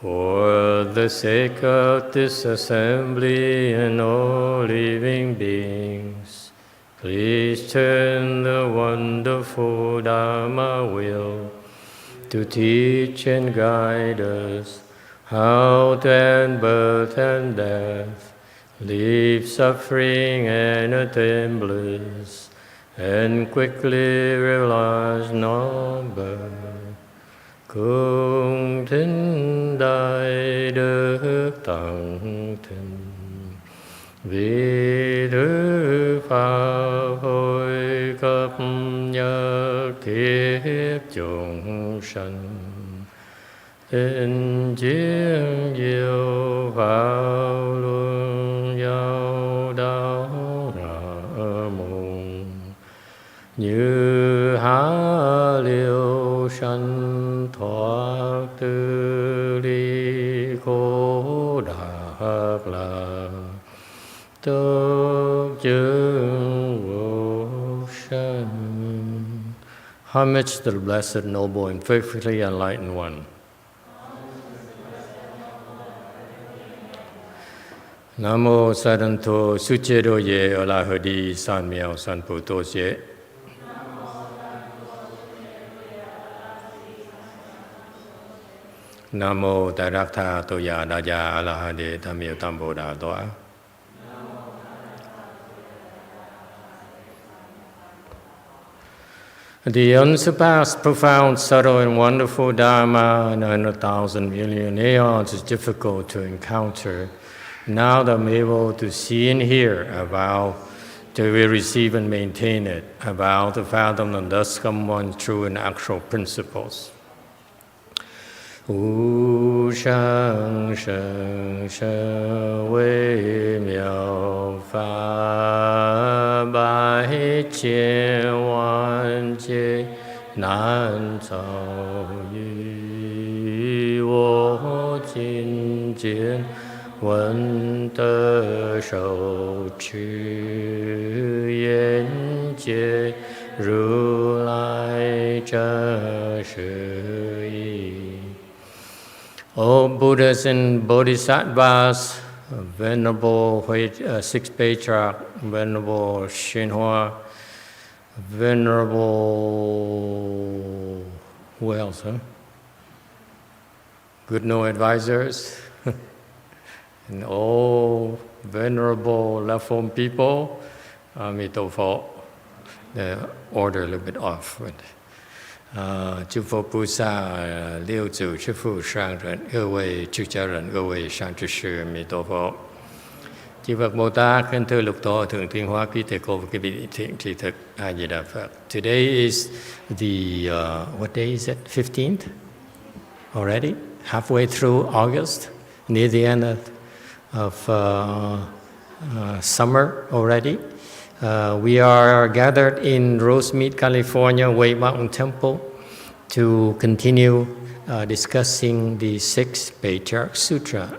For the sake of this assembly and all living beings, please turn the wonderful Dharma wheel to teach and guide us how to end birth and death, leave suffering and attain bliss, and quickly realize non-birth. Cung thính đại đức tận thịnh, vì thứ pháp hồi cấp nhất thiết chúng sanh, tình chiến diệu pháp luân giao đạo ngã mùng, như há liêu sanh thoát tư ly khổ đạc lạc, tốt chứng vô sanh. Homage to the Blessed, Noble, and perfectly enlightened one. Nam mô Sa Đan Thô Su Che Do Ye A La Hơ Đi San Miao San Pu To Ye. Nam mô Đại Đắc Tha Tô Ya Đa Ya A La Ha Đề Tham Miêu Tam Bồ Đà Tọa. The unsurpassed, profound, subtle, and wonderful Dharma in 100,000 million aeons is difficult to encounter. Now that I'm able to see and hear, I vow to receive and maintain it. I vow to fathom and thus come one true and actual principles. Wu shang sheng sheng wei miao fa bai jian wan jie nan cao yu wo jin jian wen de shou qu yan jie ru lai zhe shi yi. O Buddhas and Bodhisattvas, Venerable Sixth Patriarch, Venerable YongHua, Venerable, who else, huh? Good No Advisors, and all Venerable Left Home people, Amitofo, the order a little bit off. Chư Phật Bồ Tát, Liêu Tzu, Chư Phụ Sang Rận, Ơ Quầy, Chư Cha Rận, Ơ Quầy, Sang Trư Sư, Mì Tô Phật. Chư Phật Bồ Tát, khen thưa lục tổ, thượng thiên hóa, quý thầy cô và quý vị thiện tri thức, A Di Đà Phật. Today is the, what day is it? 15th? Already? Halfway through August, near the end of summer already. We are gathered in Rosemead, California, Way Mountain Temple to continue discussing the Sixth Patriarch Sutra.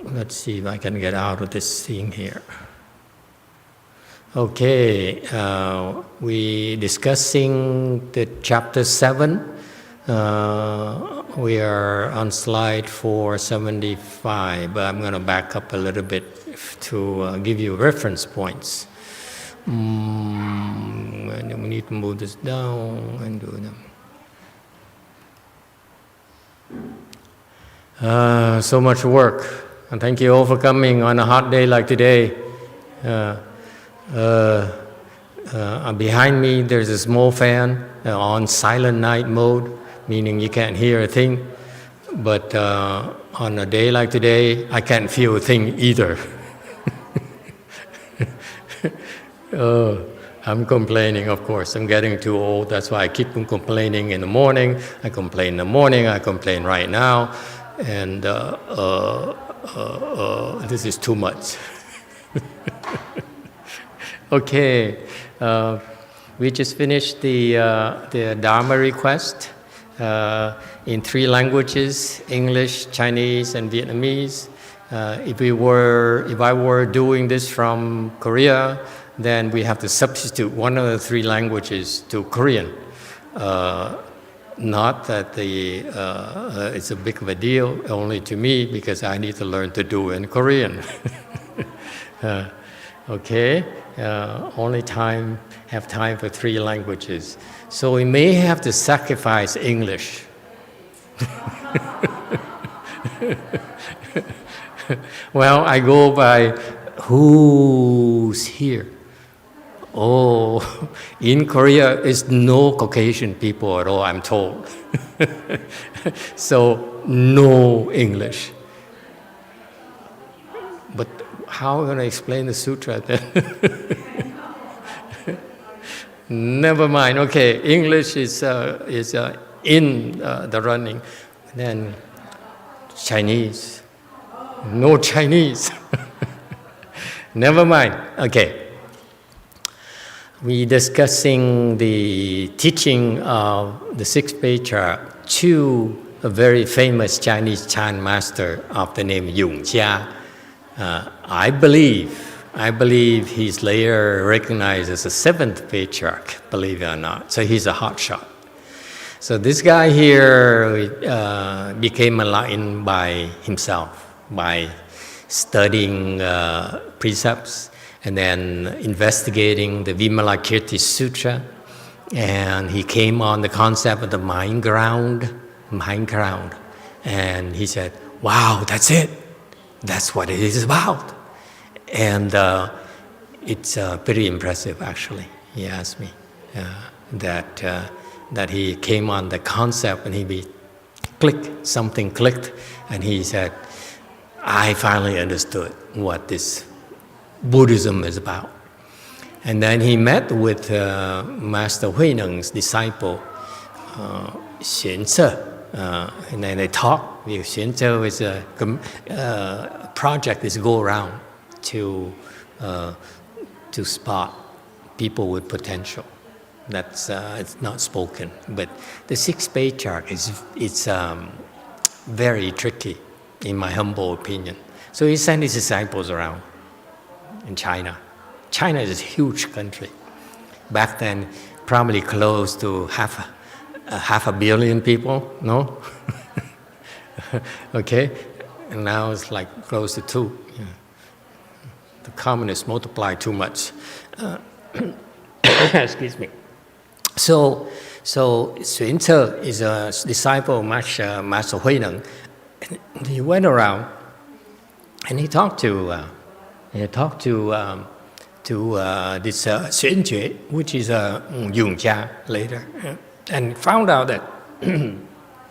Let's see if I can get out of this thing here. Okay, we discussing the chapter 7. We are on slide 475, but I'm going to back up a little bit to give you reference points. We need to move this down and do them. So much work, and thank you all for coming on a hot day like today. Behind me there's a small fan on silent night mode, meaning you can't hear a thing. But on a day like today, I can't feel a thing either. I'm complaining, of course. I'm getting too old. That's why I keep on complaining in the morning. I complain in the morning. I complain right now. And this is too much. Okay. We just finished the Dharma request in 3 languages, English, Chinese, and Vietnamese. If I were doing this from Korea, then we have to substitute one of the 3 languages to Korean. not that it's a big of a deal only to me, because I need to learn to do in Korean. Okay, only have time for 3 languages. So we may have to sacrifice English. Well, I go by who's here. Oh, in Korea is no Caucasian people at all, I'm told. So no English. But how are we going to explain the sutra then? Never mind. Okay, English is in the running. Then Chinese. No Chinese. Never mind. Okay. We discussing the teaching of the 6th Patriarch to a very famous Chinese Chan master of the name YongHua. I believe he's later recognized as the 7th Patriarch, believe it or not. So he's a hotshot. So this guy here became enlightened by himself, by studying precepts and then investigating the Vimalakirti Sutra. And he came on the concept of the mind ground. And he said, wow, that's it. That's what it is about. And it's pretty impressive, actually. He asked me that he came on the concept and something clicked, and he said, I finally understood what this Buddhism is about. And then he met with Master Huineng's disciple, Xuanze, and then they talked. Xuanze is a project is go around to spot people with potential. That's it's not spoken, but the 6th Patriarch it's very tricky, in my humble opinion. So he sent his disciples around in China. China is a huge country. Back then, probably close to half a billion people, no? Okay? And now it's like close to 2. Yeah. The communists multiply too much. Excuse me. So Xuanze is a disciple of Master Huineng. And he went around and he talked to this Xuanjue, which is YongHua later, and found out that,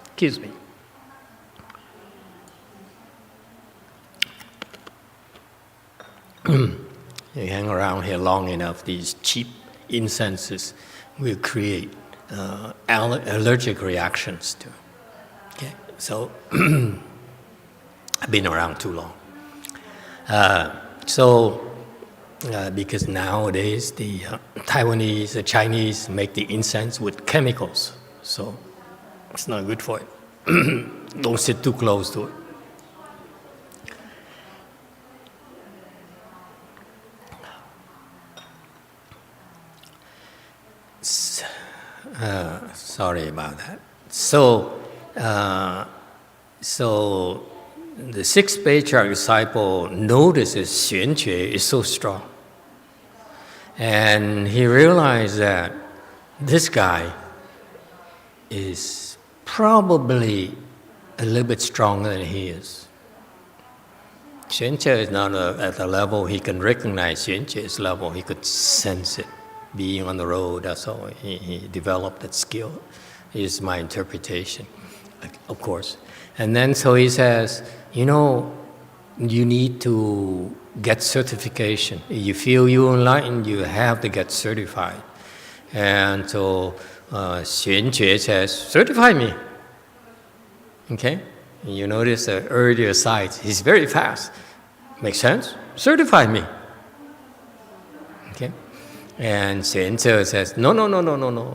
excuse me, you hang around here long enough, these cheap incenses will create allergic reactions too. Okay, so I've been around too long. Because nowadays the Taiwanese, the Chinese make the incense with chemicals, so it's not good for it. Don't sit too close to it. Sorry about that. So the 6th Patriarch disciple notices Xuanjue is so strong. And he realized that this guy is probably a little bit stronger than he is. Xuanjue is not at the level he can recognize Xuanjue's level. He could sense it. Being on the road, that's all. He developed that skill, is my interpretation, of course. And then so he says, you know, you need to get certification. If you feel you're enlightened, you have to get certified. And so Xuanjue says, certify me. Okay? And you notice the earlier sides, he's very fast. Makes sense? Certify me. Okay? And Xuanze says, no,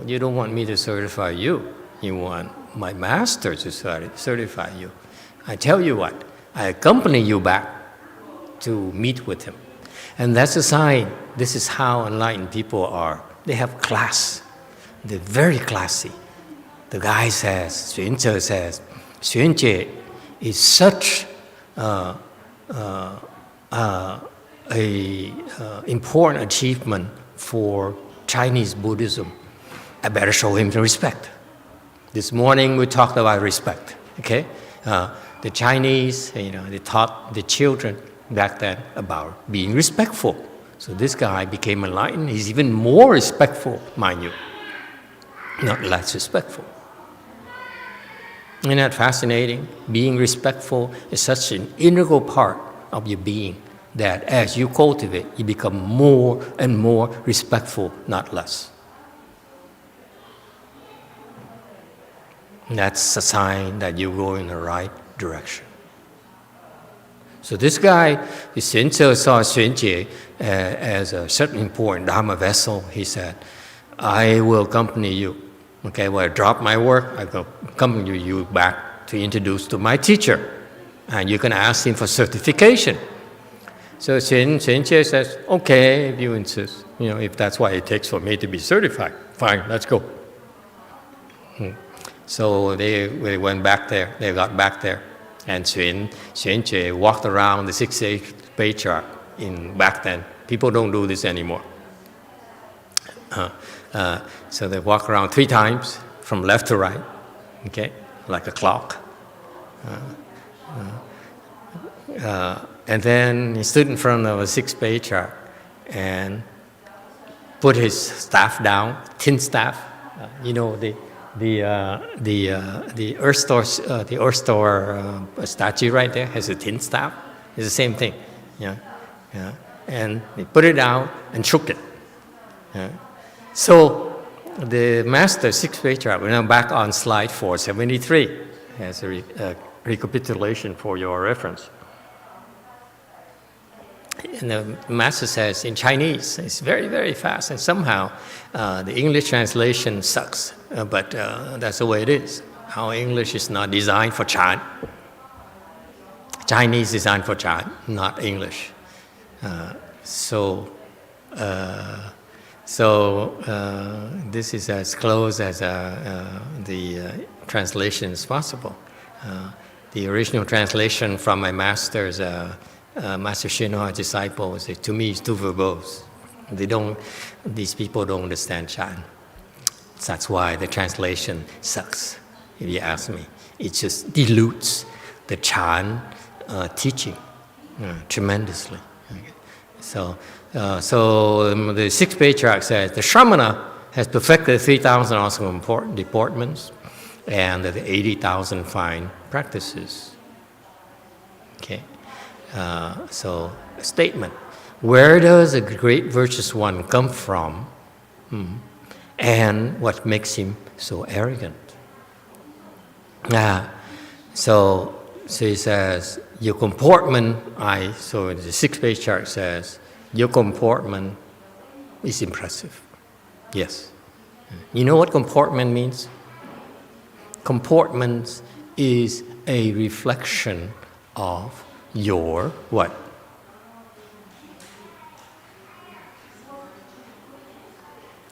you don't want me to certify you. You want my master to certify you. I tell you what, I accompany you back to meet with him. And that's a sign. This is how enlightened people are. They have class. They're very classy. the guy says, Xuanzhe says, Xuanjie is such important achievement for Chinese Buddhism. I better show him the respect. This morning we talked about respect. Okay, the Chinese, they taught the children back then about being respectful. So this guy became enlightened. He's even more respectful, mind you, not less respectful. Isn't that fascinating? Being respectful is such an integral part of your being that as you cultivate, you become more and more respectful, not less. And that's a sign that you go in the right direction. So this guy, Xuanzhe saw Xuanjie as a certain important Dharma vessel. He said, I will accompany you. Okay, well, I drop my work, I will accompany you back to introduce to my teacher. And you can ask him for certification. So Xuanjie says, okay, if you insist, if that's what it takes for me to be certified, fine, let's go. So they went back there, they got back there, and Xuanjie walked around the 6th Patriarch back then. People don't do this anymore. So they walk around 3 times, from left to right, okay, like a clock. And then he stood in front of a 6th Patriarch and put his staff down, tin staff. The Earth Store statue right there has a tin staff. It's the same thing. And he put it down and shook it. So the master, 6th Patriarch, we're now back on slide 473 as a recapitulation for your reference. And the master says in Chinese, it's very, very fast, and somehow the English translation sucks, but that's the way it is. Our English is not designed for Chan. Chinese is designed for Chan, not English. So this is as close as the translation is possible. The original translation from my master's Master YongHua disciples, to me, it's too verbose. These people don't understand Chan. That's why the translation sucks, if you ask me. It just dilutes the Chan teaching tremendously. Okay. So the 6th Patriarch says, the Shramana has perfected 3,000 awesome deportments and the 80,000 fine practices. Okay. So, a statement. Where does a great virtuous one come from? And what makes him so arrogant? So he says, your comportment, so the 6th Patriarch says, your comportment is impressive. Yes. You know what comportment means? Comportment is a reflection of your what?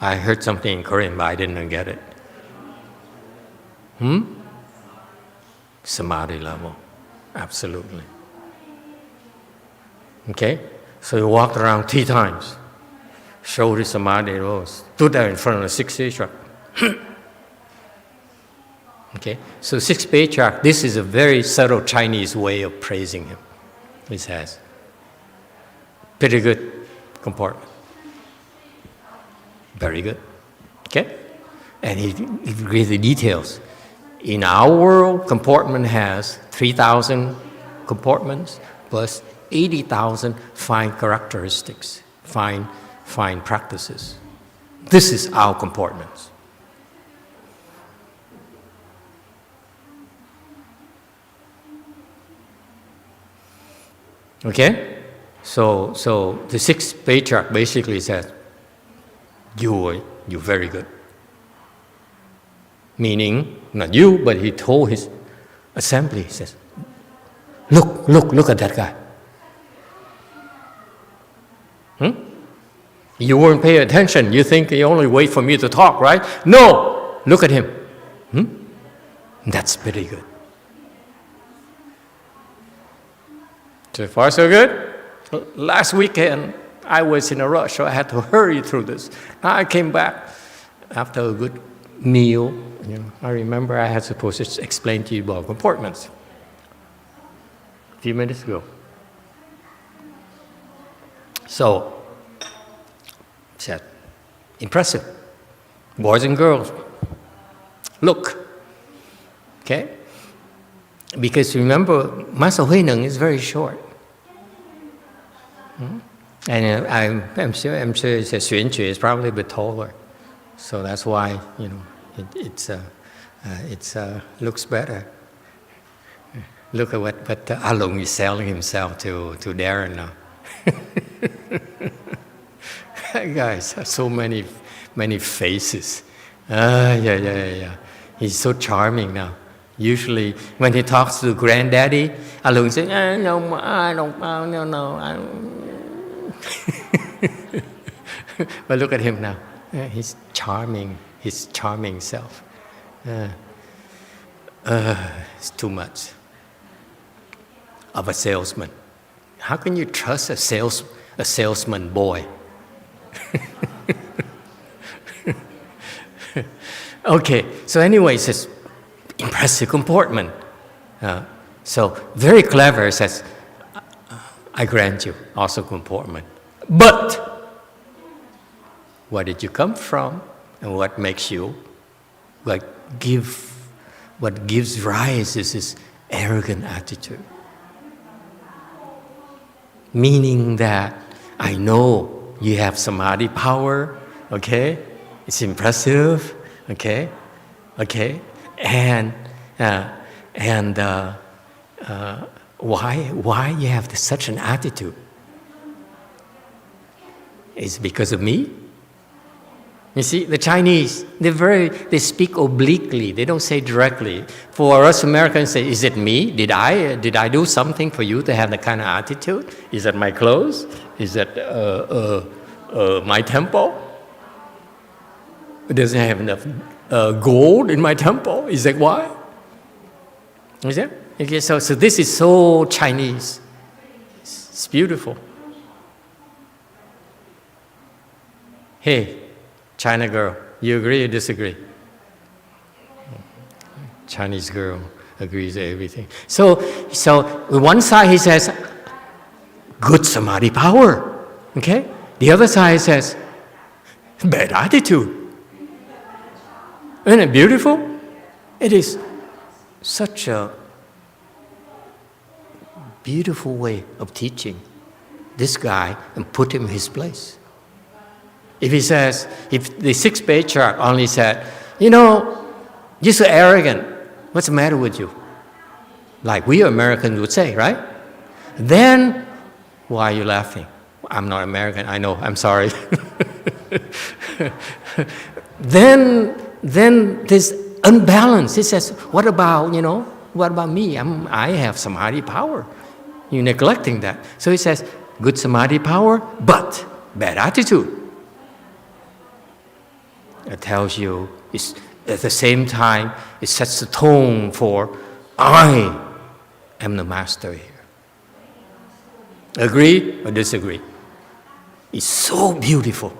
I heard something in Korean, but I didn't get it. Samadhi level. Absolutely. Okay? So he walked around 3 times, showed his Samadhi level, stood there in front of the 6th Patriarch. Okay? So 6th Patriarch, this is a very subtle Chinese way of praising him. He says, pretty good comportment. Very good. Okay? And he gives the details. In our world, comportment has 3,000 comportments plus 80,000 fine characteristics, fine practices. This is our comportments. Okay? So the 6th Patriarch basically says, you're very good. Meaning, not you, but he told his assembly, he says, look at that guy. You weren't paying attention. You think you only wait for me to talk, right? No! Look at him. That's pretty good. So far, so good. Last weekend, I was in a rush, so I had to hurry through this. Now I came back after a good meal. I remember I had supposed to explain to you about comportments a few minutes ago. So, said, impressive. Boys and girls, look. Okay? Because remember, Master Hui Neng is very short. And I'm sure Xuan Jue is probably a bit taller. So that's why, it looks better. Look at what Alung is selling himself to Darren now. Guys have so many faces. Yeah. He's so charming now. Usually, when he talks to granddaddy, Alung says, no, I don't. But look at him now. He's charming. His charming self. It's too much of a salesman. How can you trust a salesman boy? Okay, so anyway, it says, impressive comportment. So very clever, says, I grant you, also comportment. But where did you come from? And what makes you, what gives rise is this arrogant attitude. Meaning that I know you have samadhi power, okay? It's impressive, okay? And why you have such an attitude? Is it because of me? You see, the Chinese, they speak obliquely. They don't say directly. For us Americans, say, is it me? Did I do something for you to have that kind of attitude? Is that my clothes? Is that my temple? It doesn't have enough gold in my temple. Is that why? Is it? Okay, so this is so Chinese. It's beautiful. Hey, China girl, you agree or disagree? Chinese girl agrees to everything. So on one side he says, good samadhi power. Okay? The other side says, bad attitude. Isn't it beautiful? It is such a beautiful way of teaching this guy and put him in his place. If the sixth patriarch only said, you're so arrogant, what's the matter with you? Like we Americans would say, right? Then, why are you laughing? I'm not American, I know, I'm sorry. Then there's unbalance. He says, what about me? I have samadhi power. You're neglecting that. So he says, good samadhi power, but bad attitude. It tells you, at the same time, it sets the tone for, I am the master here. Agree or disagree? It's so beautiful.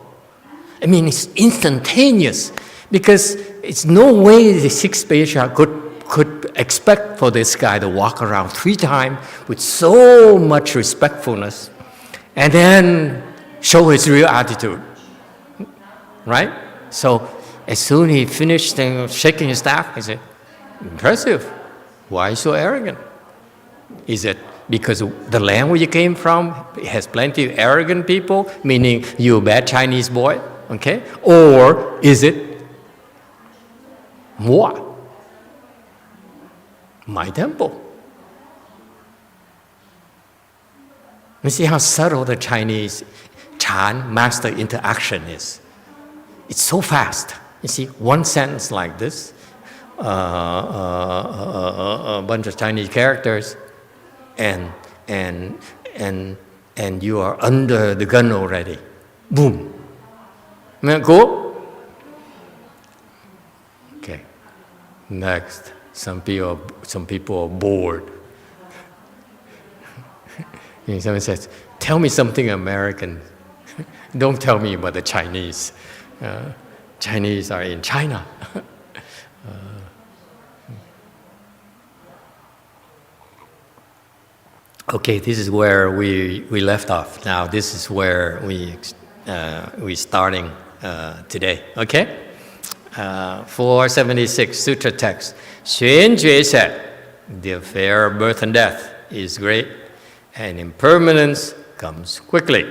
I mean, it's instantaneous, because it's no way the sixth patriarch could expect for this guy to walk around 3 times with so much respectfulness and then show his real attitude. Right? So as soon as he finished shaking his staff, he said, impressive. Why so arrogant? Is it because the land where you came from has plenty of arrogant people, meaning you're a bad Chinese boy? Okay? Or is it moi? My temple. You see how subtle the Chinese Chan master interaction is. It's so fast. You see, one sentence like this, a bunch of Chinese characters, and you are under the gun already. Boom. Isn't that cool? Okay. Next, some people are bored. Someone says, tell me something American. Don't tell me about the Chinese. Chinese are in China. Okay, this is where we left off. Now this is where we starting today. Okay? 476 Sutra text. 玄觉 said, the affair of birth and death is great, and impermanence comes quickly.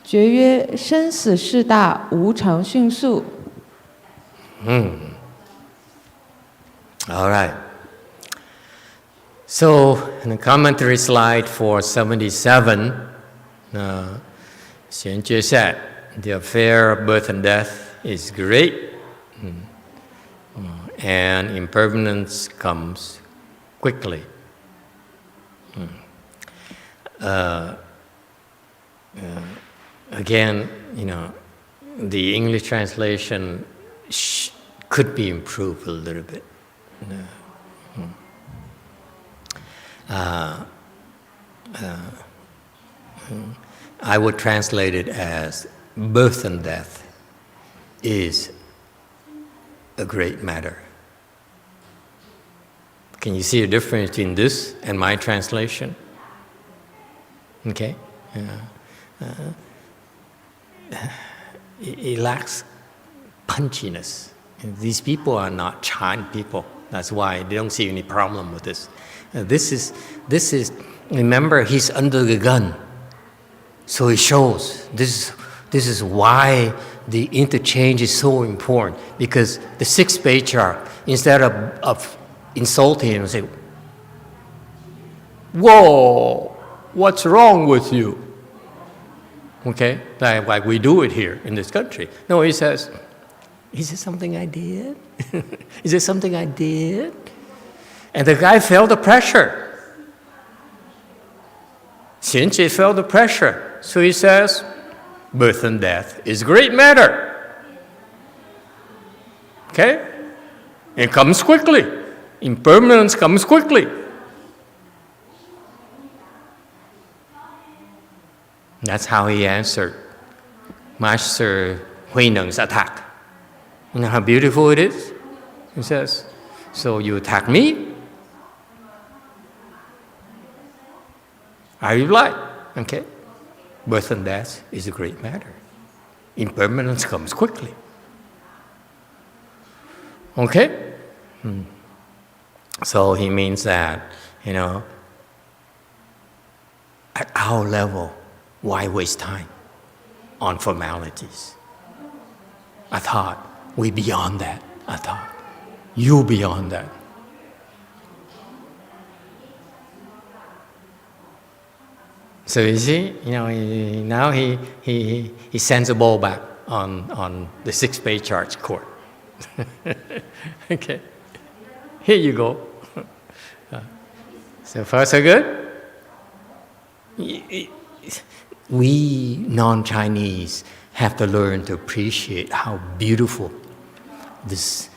觉曰：生死事大，无常迅速。All right. So, in the commentary slide 477, Xianjie said, the affair of birth and death is great, and impermanence comes quickly. Again, the English translation could be improved a little bit. I would translate it as birth and death is a great matter. Can you see a difference between this and my translation? Okay? It lacks punchiness. These people are not Chan people. That's why they don't see any problem with this. This is. Remember, he's under the gun, so it shows. This is why the interchange is so important, because the sixth patriarch, instead of insulting him, say, "Whoa, what's wrong with you?" Okay, like we do it here in this country. No, he says, "Is it something I did? Is it something I did?" And the guy felt the pressure. Xianjie felt the pressure. So he says, birth and death is a great matter. Okay? It comes quickly. Impermanence comes quickly. That's how he answered Master Huineng's attack. You know how beautiful it is? He says, so you attack me? I reply, okay, birth and death is a great matter. Impermanence comes quickly. Okay? So he means that, at our level, why waste time on formalities? I thought, we beyond that. I thought, you beyond that. So you see, now he sends a ball back on the sixth patriarch's court. Okay, here you go. So far so good. We non-Chinese have to learn to appreciate how beautiful this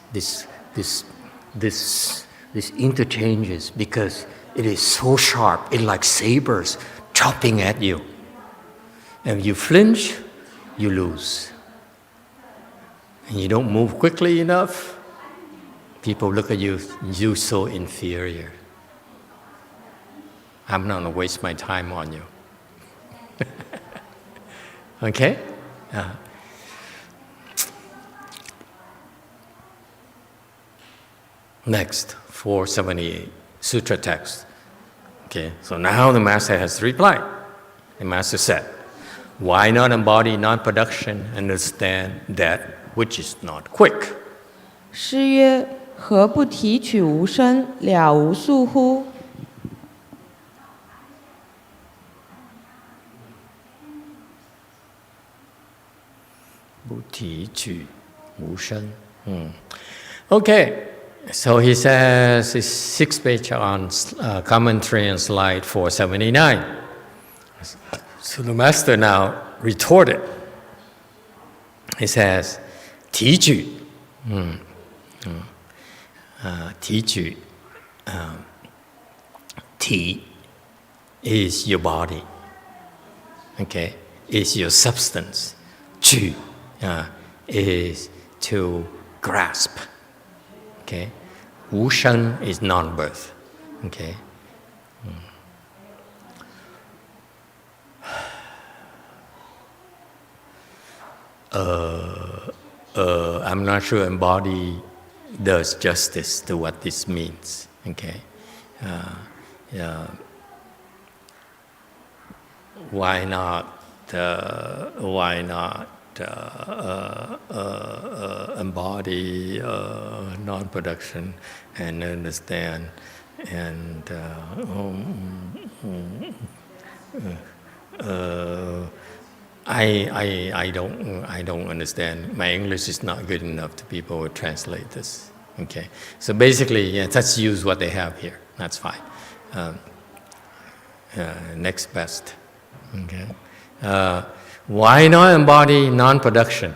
interchange is, because it is so sharp. It's like sabers chopping at you. And if you flinch, you lose. And you don't move quickly enough, people look at you so inferior. I'm not going to waste my time on you. Okay? Next, 478, Sutra text. Okay, so now the Master has replied. The Master said, why not embody non-production and understand that which is not quick? 诗曰：何不提取无生，了无宿乎？不提取无生。Okay, so he says, his sixth page on commentary on slide 479. So the Master now retorted. He says, 提举,提举, Ti is your body, okay, is your substance. Chu is to grasp, okay. Wu Shen is non-birth, okay. I'm not sure embody does justice to what this means, okay. Why not embody non-production and understand and I don't understand. My English is not good enough to be able to translate this. Okay, so basically, yeah, let's use what they have here. That's fine. Next best. Okay, why not embody non-production?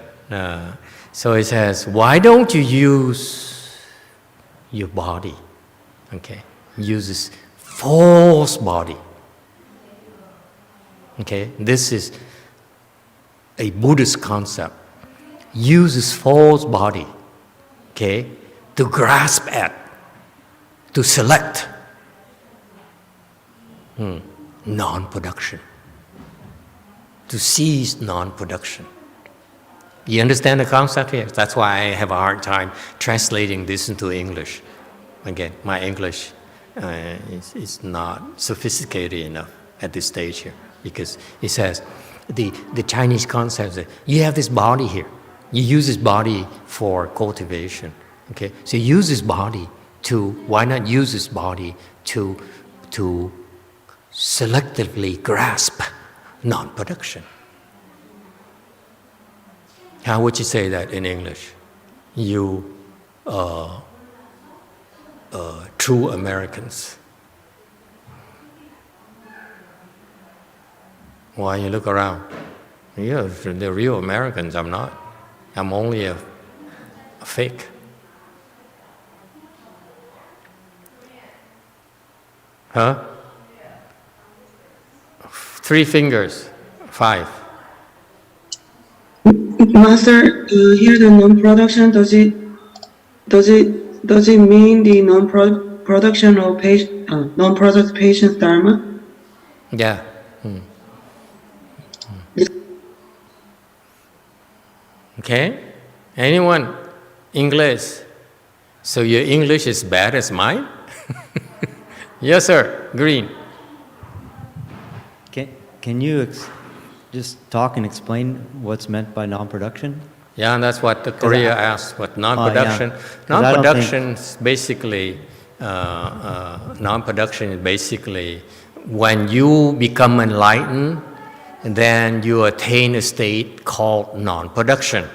So it says, why don't you use your body? Okay, uses false body. Okay, this is a Buddhist concept. Uses false body, okay, to grasp at, to select non-production, to seize non-production. You understand the concept here? That's why I have a hard time translating this into English. Again, my English is not sophisticated enough at this stage here, because it says, the Chinese concept is, you have this body here. You use this body for cultivation. Okay, so use this body to, why not use this body to selectively grasp non-production? How would you say that in English? You true Americans. Why you look around? Yeah, the real Americans, I'm not. I'm only a fake. Huh? 3 fingers, 5. Master, here the non-production, does it mean the non-production of non-product patient's dharma? Yeah. Okay? Anyone? English? So your English is bad as mine? Yes, sir. Green. Can you just talk and explain what's meant by non-production? Yeah, and that's what the Korea asked. What non-production? Yeah. Non-production is basically non-production is basically when you become enlightened, then you attain a state called non-production.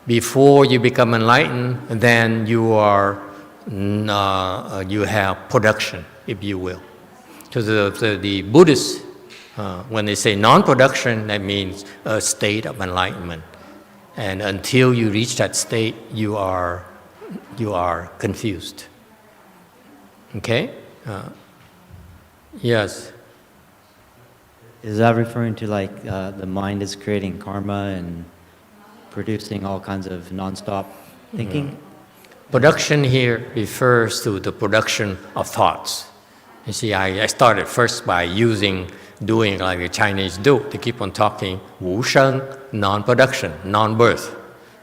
Before you become enlightened, then you are you have production, if you will. So the Buddhists, when they say non-production, that means a state of enlightenment. And until you reach that state, you are confused. Okay? Yes. Is that referring to like the mind is creating karma and producing all kinds of non-stop thinking? Production here refers to the production of thoughts. You see, I started first by doing like the Chinese do. They keep on talking Wu Sheng, non-production, non-birth.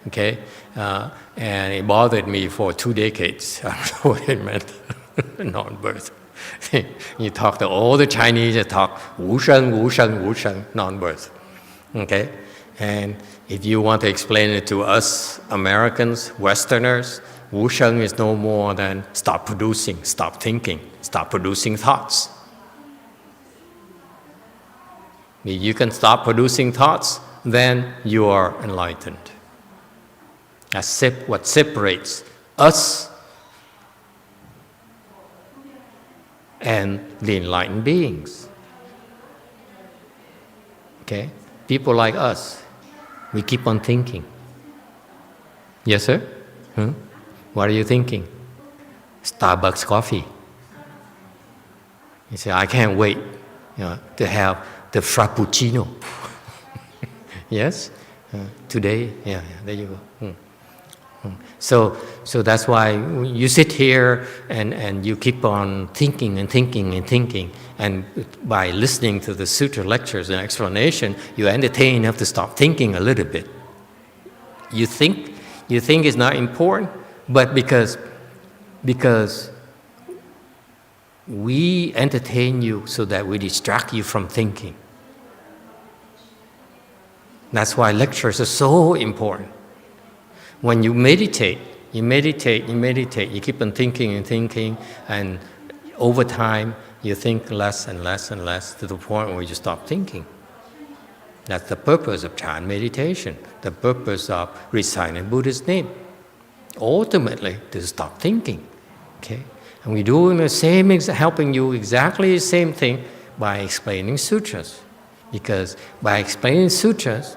Okay? And it bothered me for 2 decades. I don't know what it meant, non-birth. You talk to all the Chinese, they talk Wu Sheng, Wu Sheng, Wu Sheng, non-birth. Okay? And if you want to explain it to us Americans, Westerners, Wu Sheng is no more than stop producing, stop thinking, stop producing thoughts. If you can stop producing thoughts, then you are enlightened. That's what separates us and the enlightened beings. Okay? People like us, we keep on thinking. Yes, sir? What are you thinking? Starbucks coffee. You say, I can't wait to have the Frappuccino. Yes? Today? Yeah, there you go. So that's why you sit here and you keep on thinking and thinking and thinking, and by listening to the sutra lectures and explanation, you entertain enough to stop thinking a little bit. You think it's not important, but because we entertain you so that we distract you from thinking. That's why lectures are so important. When you meditate, you keep on thinking and thinking, and over time, you think less and less and less to the point where you stop thinking. That's the purpose of Chan meditation, the purpose of reciting Buddha's name. Ultimately, to stop thinking. Okay? And we're doing the same, helping you exactly the same thing by explaining sutras. Because by explaining sutras,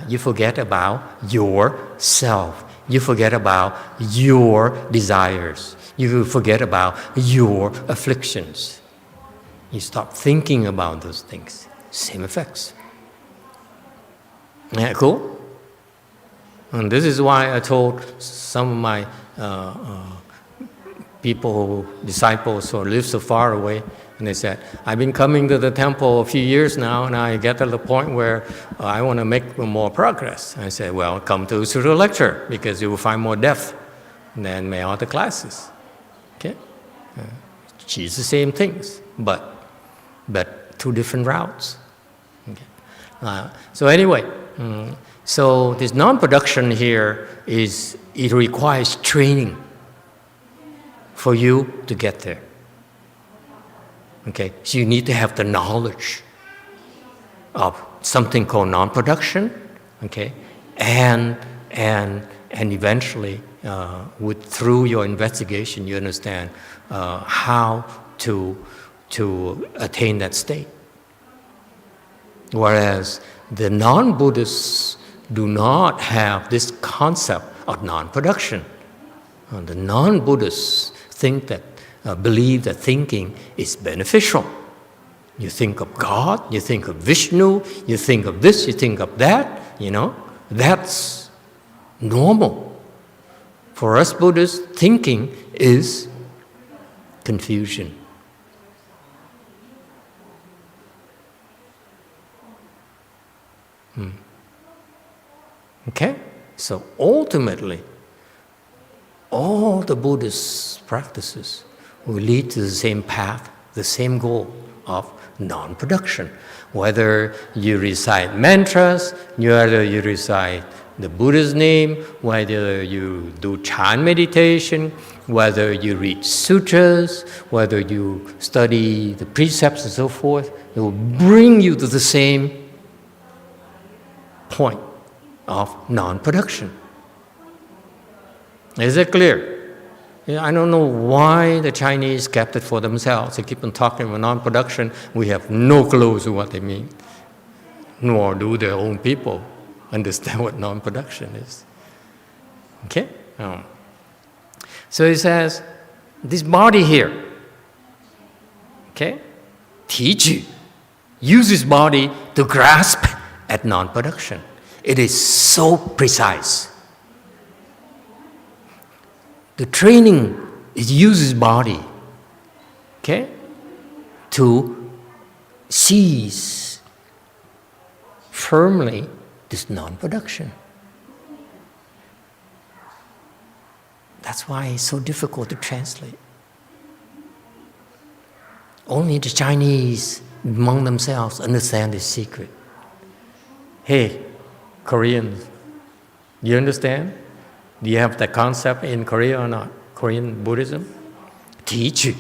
you forget about yourself. You forget about your desires. You forget about your afflictions. You stop thinking about those things. Same effects. Yeah, cool? And this is why I told some of my disciples who live so far away, and they said, I've been coming to the temple a few years now, and I get to the point where I want to make more progress. I said, well, come to a Sutra lecture, because you will find more depth than my other classes. Okay? It's the same things, but two different routes. Okay? So anyway, so this non-production here it requires training for you to get there. Okay, so you need to have the knowledge of something called non-production, okay, and eventually, through your investigation, you understand how to attain that state. Whereas the non-Buddhists do not have this concept of non-production. The non-Buddhists believe that thinking is beneficial. You think of God, you think of Vishnu, you think of this, you think of that, that's normal. For us Buddhists, thinking is confusion. Okay? So ultimately, all the Buddhist practices will lead to the same path, the same goal of non-production. Whether you recite mantras, whether you recite the Buddha's name, whether you do Chan meditation, whether you read sutras, whether you study the precepts and so forth, it will bring you to the same point of non-production. Is it clear? I don't know why the Chinese kept it for themselves. They keep on talking about non-production. We have no clue to what they mean. Nor do their own people understand what non-production is. Okay? So it says, this body here, okay? Teach use this body to grasp at non-production. It is so precise. The training uses body, okay, to seize firmly this non-production. That's why it's so difficult to translate. Only the Chinese among themselves understand this secret. Hey, Koreans, you understand? Do you have that concept in Korea or not? Korean Buddhism? Teach you.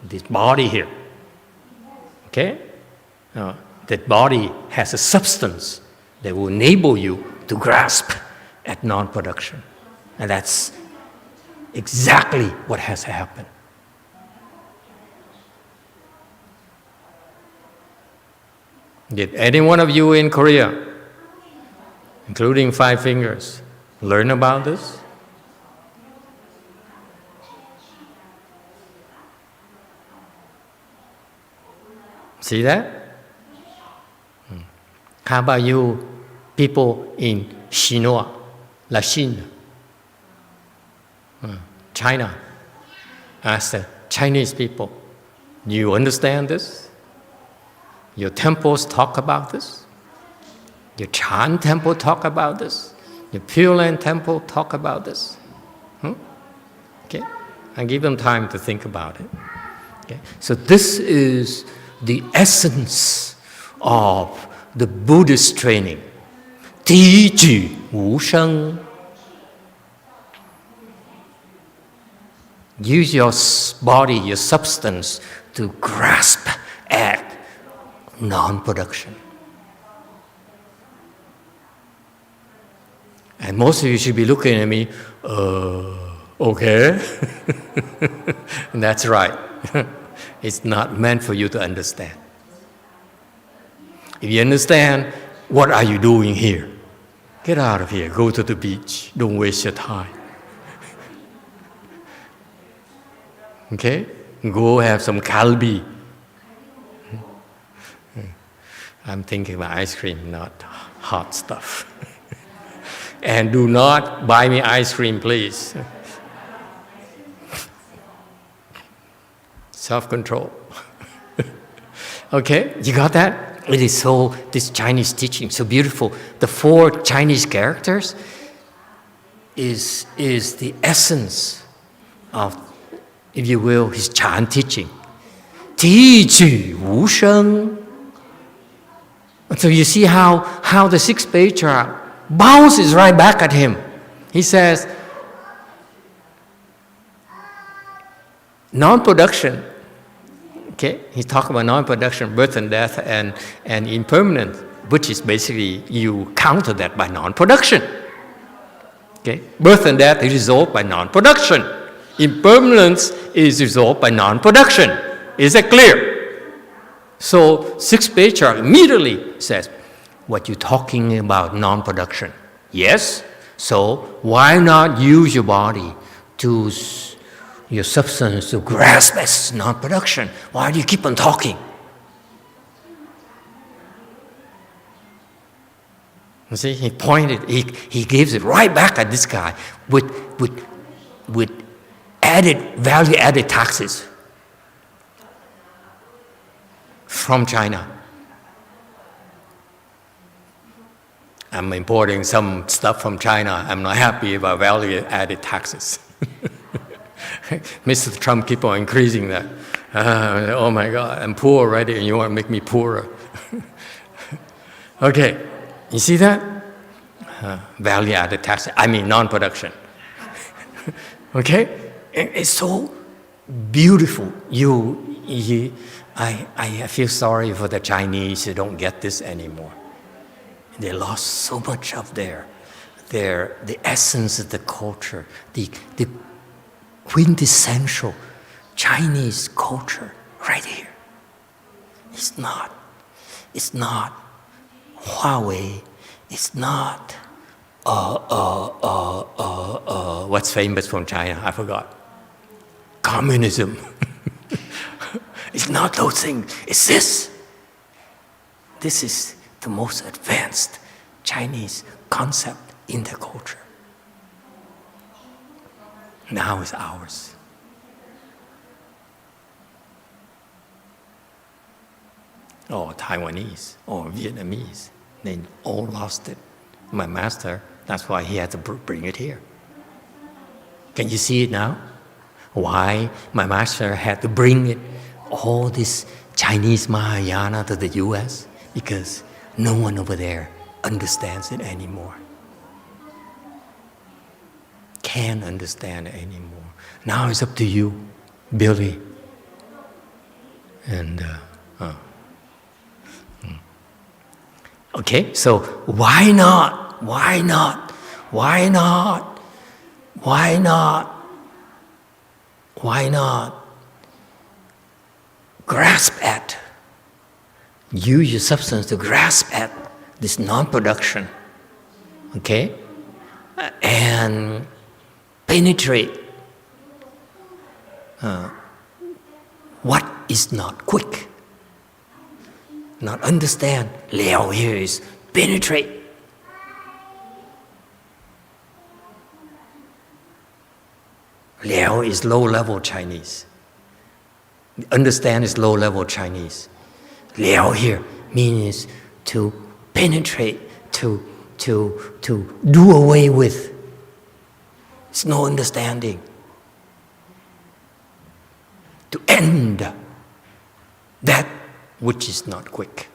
This body here. Okay? That body has a substance that will enable you to grasp at non-production. And that's exactly what has happened. Did any one of you in Korea, including Five Fingers, learn about this? See that? How about you people in Chinois, La Chine, China? Ask the Chinese people, do you understand this? Your temples talk about this? Your Chan temple talk about this? Your Pure Land temple talk about this? Okay, I give them time to think about it. Okay, so this is the essence of the Buddhist training. 提举无声. Use your body, your substance, to grasp at non-production. And most of you should be looking at me, okay. And that's right. It's not meant for you to understand. If you understand, what are you doing here? Get out of here. Go to the beach. Don't waste your time. Okay? Go have some kalbi. I'm thinking about ice cream, not hot stuff. And do not buy me ice cream, please. Self-control. Okay, you got that? It is so, this Chinese teaching, so beautiful. The 4 Chinese characters is the essence of, if you will, his Chan teaching. 提举无声. So you see how the 6th Patriarch bounces right back at him. He says, non-production. Okay, he's talking about non-production, birth and death, and impermanence, which is basically you counter that by non-production. Okay, birth and death is resolved by non-production. Impermanence is resolved by non-production. Is that clear? So 6th Patriarch immediately says, what you're talking about non-production? Yes. So why not use your body to your substance to grasp as non-production? Why do you keep on talking? You see, he pointed, he gives it right back at this guy with value-added taxes from China. I'm importing some stuff from China. I'm not happy about value-added taxes. Mr. Trump keep on increasing that. Oh my God, I'm poor already and you want to make me poorer. Okay, you see that? Value-added tax, I mean non-production. Okay? It's so beautiful. I feel sorry for the Chinese who don't get this anymore. They lost so much of the essence of the culture, the quintessential Chinese culture right here. It's not Huawei. It's not what's famous from China? I forgot. Communism. It's not those things. It's this. This is the most advanced Chinese concept in the culture. Now it's ours. Or Taiwanese, or Vietnamese. They all lost it. My master, that's why he had to bring it here. Can you see it now? Why my master had to bring it, all this Chinese Mahayana to the US? Because no one over there understands it anymore. Can't understand it anymore. Now it's up to you, Billy. And okay, so why not? Why not? Why not? Why not? Why not grasp at? Use your substance to grasp at this non-production. Okay? and penetrate what is not quick. Not understand. Liao here is penetrate. Liao is low-level Chinese. Understand is low-level Chinese. Liao here means to penetrate, to do away with. It's no understanding. To end that which is not quick.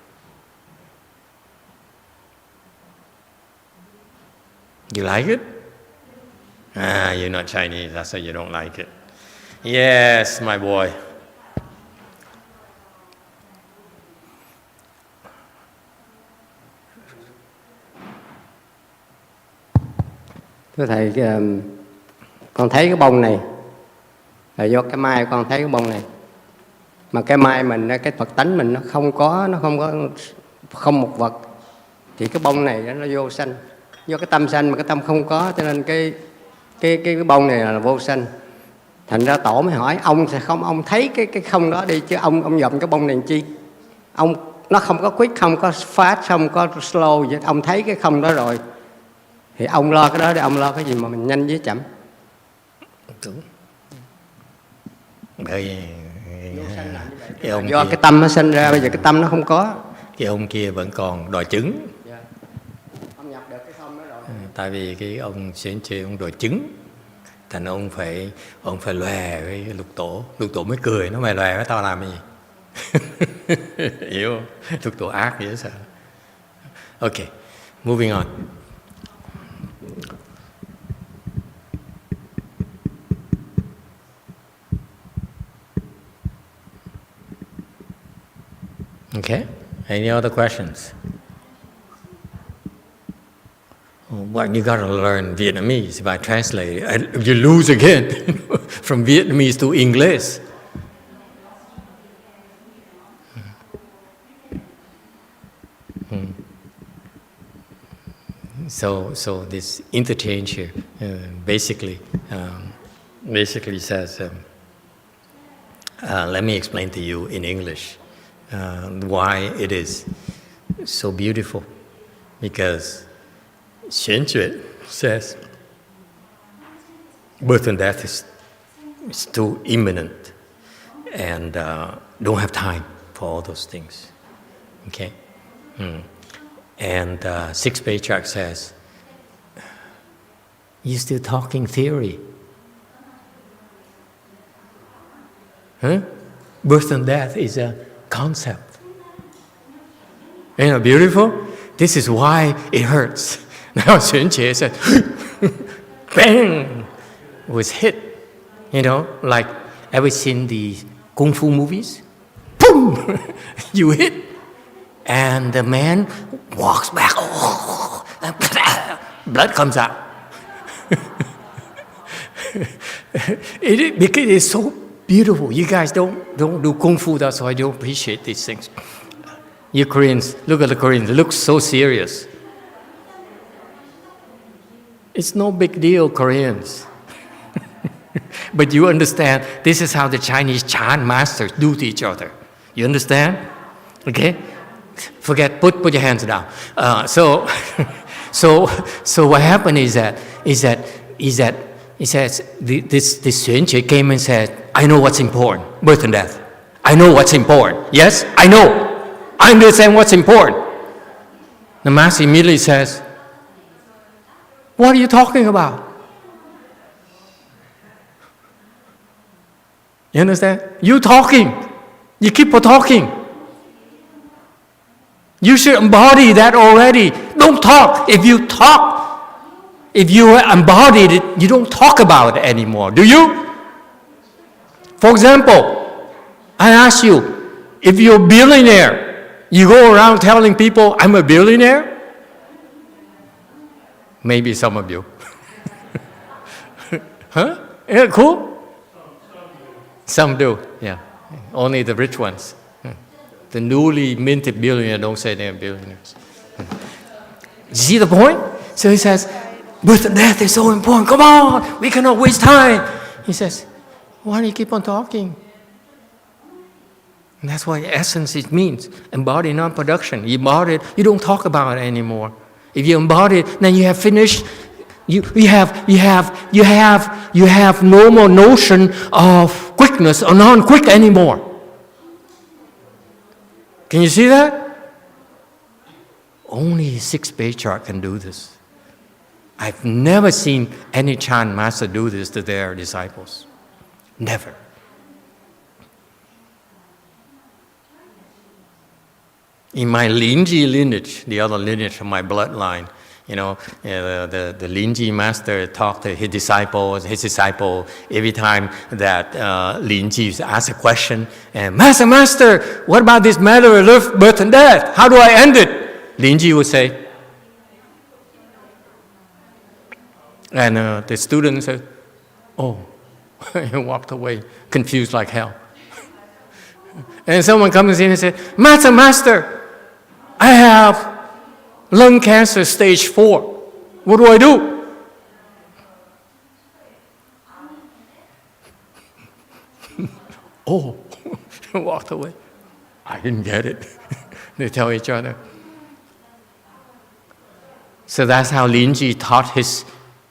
You like it? You're not Chinese, that's why you don't like it. Yes, my boy. Thưa Thầy, con thấy cái bông này là do cái mai con thấy cái bông này. Mà cái mai mình, cái Phật tánh mình nó không một vật. Thì cái bông này nó vô sanh. Do cái tâm sanh mà cái tâm không có, cho nên cái bông này là vô sanh. Thành ra tổ mới hỏi ông thấy cái không đó đi, chứ ông dòm cái bông này làm chi? Nó không có quick, không có fast, không có slow vậy. Ông thấy cái không đó rồi thì ông lo cái đó để ông lo cái gì mà mình nhanh với chậm. Đúng. Bởi cái ông do kia, cái tâm nó sinh ra, bây giờ cái tâm nó không có. cái ông kia vẫn còn đòi chứng. Ông nhập được cái không đó rồi. Tại vì cái ông xuyên chơi ông đòi chứng, thành ông phải lòe với lục tổ mới cười, nó mày lòe với tao làm gì? Hiểu không? Lục tổ ác vậy sao? Okay, moving on. Okay, any other questions? Well, you got to learn Vietnamese if I translate it. You lose again from Vietnamese to English. So this interchange here basically says, let me explain to you in English why it is so beautiful. Because Xuan Jue says birth and death is too imminent and don't have time for all those things. Okay? And Sixth Patriarch says, you're still talking theory. Huh? Birth and death is a concept. Isn't it beautiful? This is why it hurts. Now Xuan Jie said, bang, was hit. You know, like, ever seen the Kung Fu movies? Boom! You hit. And the man walks back. Oh, blood comes out. Because it's so beautiful. You guys don't do Kung Fu, that's why I don't appreciate these things. You Koreans, look at the Koreans, they look so serious. It's no big deal, Koreans. But you understand, this is how the Chinese Chan masters do to each other. You understand? Okay? Forget, put your hands down. So what happened is that he says, this Xuan Jie came and said, I know what's important, birth and death. I know what's important. Yes, I know. I understand what's important. The master immediately says, what are you talking about? You understand? You talking. You keep on talking. You should embody that already. Don't talk. If you talk, if you embodied it, you don't talk about it anymore, do you? For example, I ask you, if you're a billionaire, you go around telling people, I'm a billionaire? Maybe some of you. Huh? Isn't it cool? Some do, yeah. Only the rich ones. The newly minted billionaire don't say they're billionaires. You see the point? So he says, birth and death is so important. Come on, we cannot waste time. He says, why do you keep on talking? And that's why essence it means embody non-production. You embody it, you don't talk about it anymore. If you embody it, then you have finished. You have no more notion of quickness or non-quick anymore. Can you see that? Only 6 patriarchs can do this. I've never seen any Chan master do this to their disciples. Never. In my Linji lineage, the other lineage of my bloodline, the Linji master talked to his disciple, every time that Linji asked a question, and Master, what about this matter of birth and death? How do I end it? Linji would say, and the student said, oh, he walked away, confused like hell. And someone comes in and says, Master, I have lung cancer stage 4. What do I do? Oh, walked away. I didn't get it. They tell each other. So that's how Linji taught his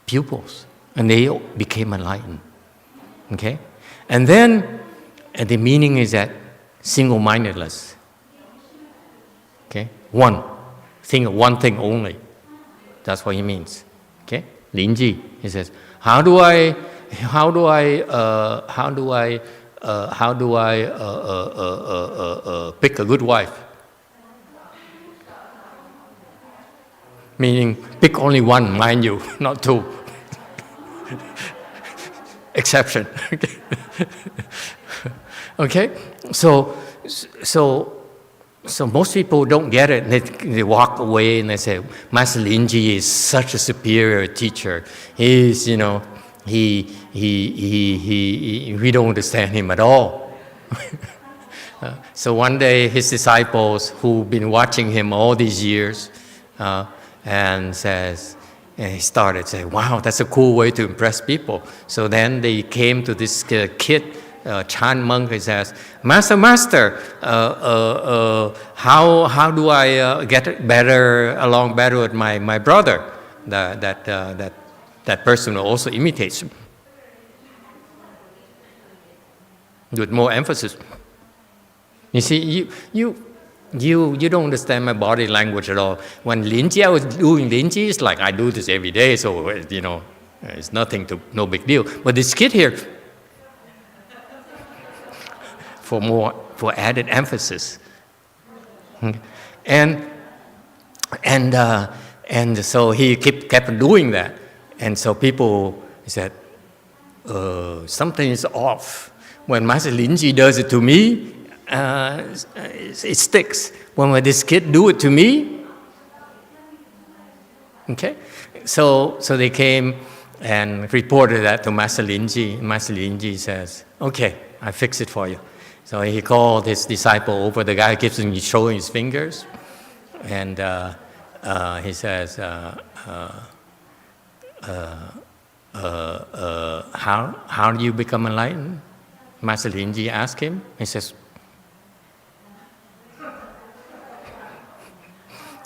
pupils, and they became enlightened. Okay? And then, the meaning is that single-mindedness. Okay? One thing only. That's what he means. Okay? Linji, he says, how do I pick a good wife? Meaning, pick only one, mind you, not 2. Exception. Okay? So most people don't get it. They walk away and they say, Master Linji is such a superior teacher. He's, we don't understand him at all. So one day his disciples who've been watching him all these years and he started saying, wow, that's a cool way to impress people. So then they came to this kid, Chan monk, who says, Master, how do I get along better with my brother? That person also imitates him with more emphasis. You see, you don't understand my body language at all. When Linji, I was doing Linji, it's like I do this every day, so it's no big deal. But this kid here, for added emphasis, and so he kept doing that, and so people said, something is off. When Master Linji does it to me, it sticks. When this kid do it to me, okay? So they came and reported that to Master Linji. Master Linji says, okay, I fix it for you. So he called his disciple over. The guy keeps showing his fingers, and he says, how do you become enlightened? Master Linji asked him. He says,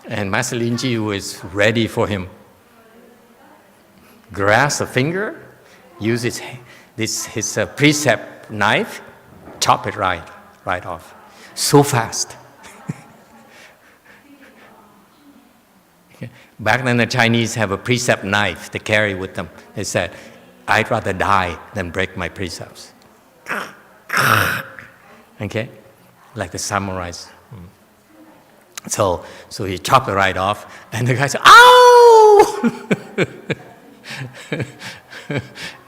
and Master Linji was ready for him. Grasp a finger, use his precept knife, chop it right off. So fast. Back then the Chinese have a precept knife they carry with them. They said, I'd rather die than break my precepts. Okay? Like the samurais. So he chopped it right off, and the guy said, ow!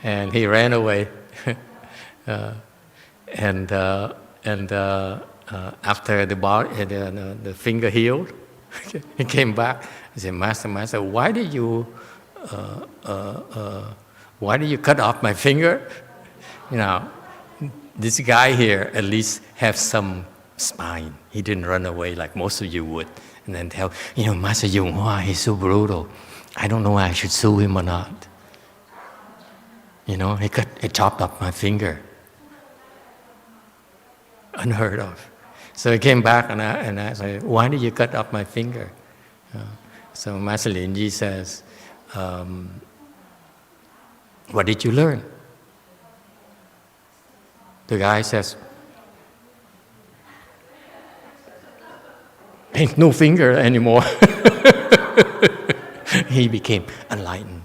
And he ran away. After the finger healed, he came back. He said, Master, why did you cut off my finger? This guy here at least have some spine. He didn't run away like most of you would. And then tell, Master YongHua, he's so brutal. I don't know if I should sue him or not. You know, he chopped up my finger. Unheard of. So he came back and I said, why did you cut up my finger? So Master Linji says, what did you learn? The guy says, ain't no finger anymore. He became enlightened.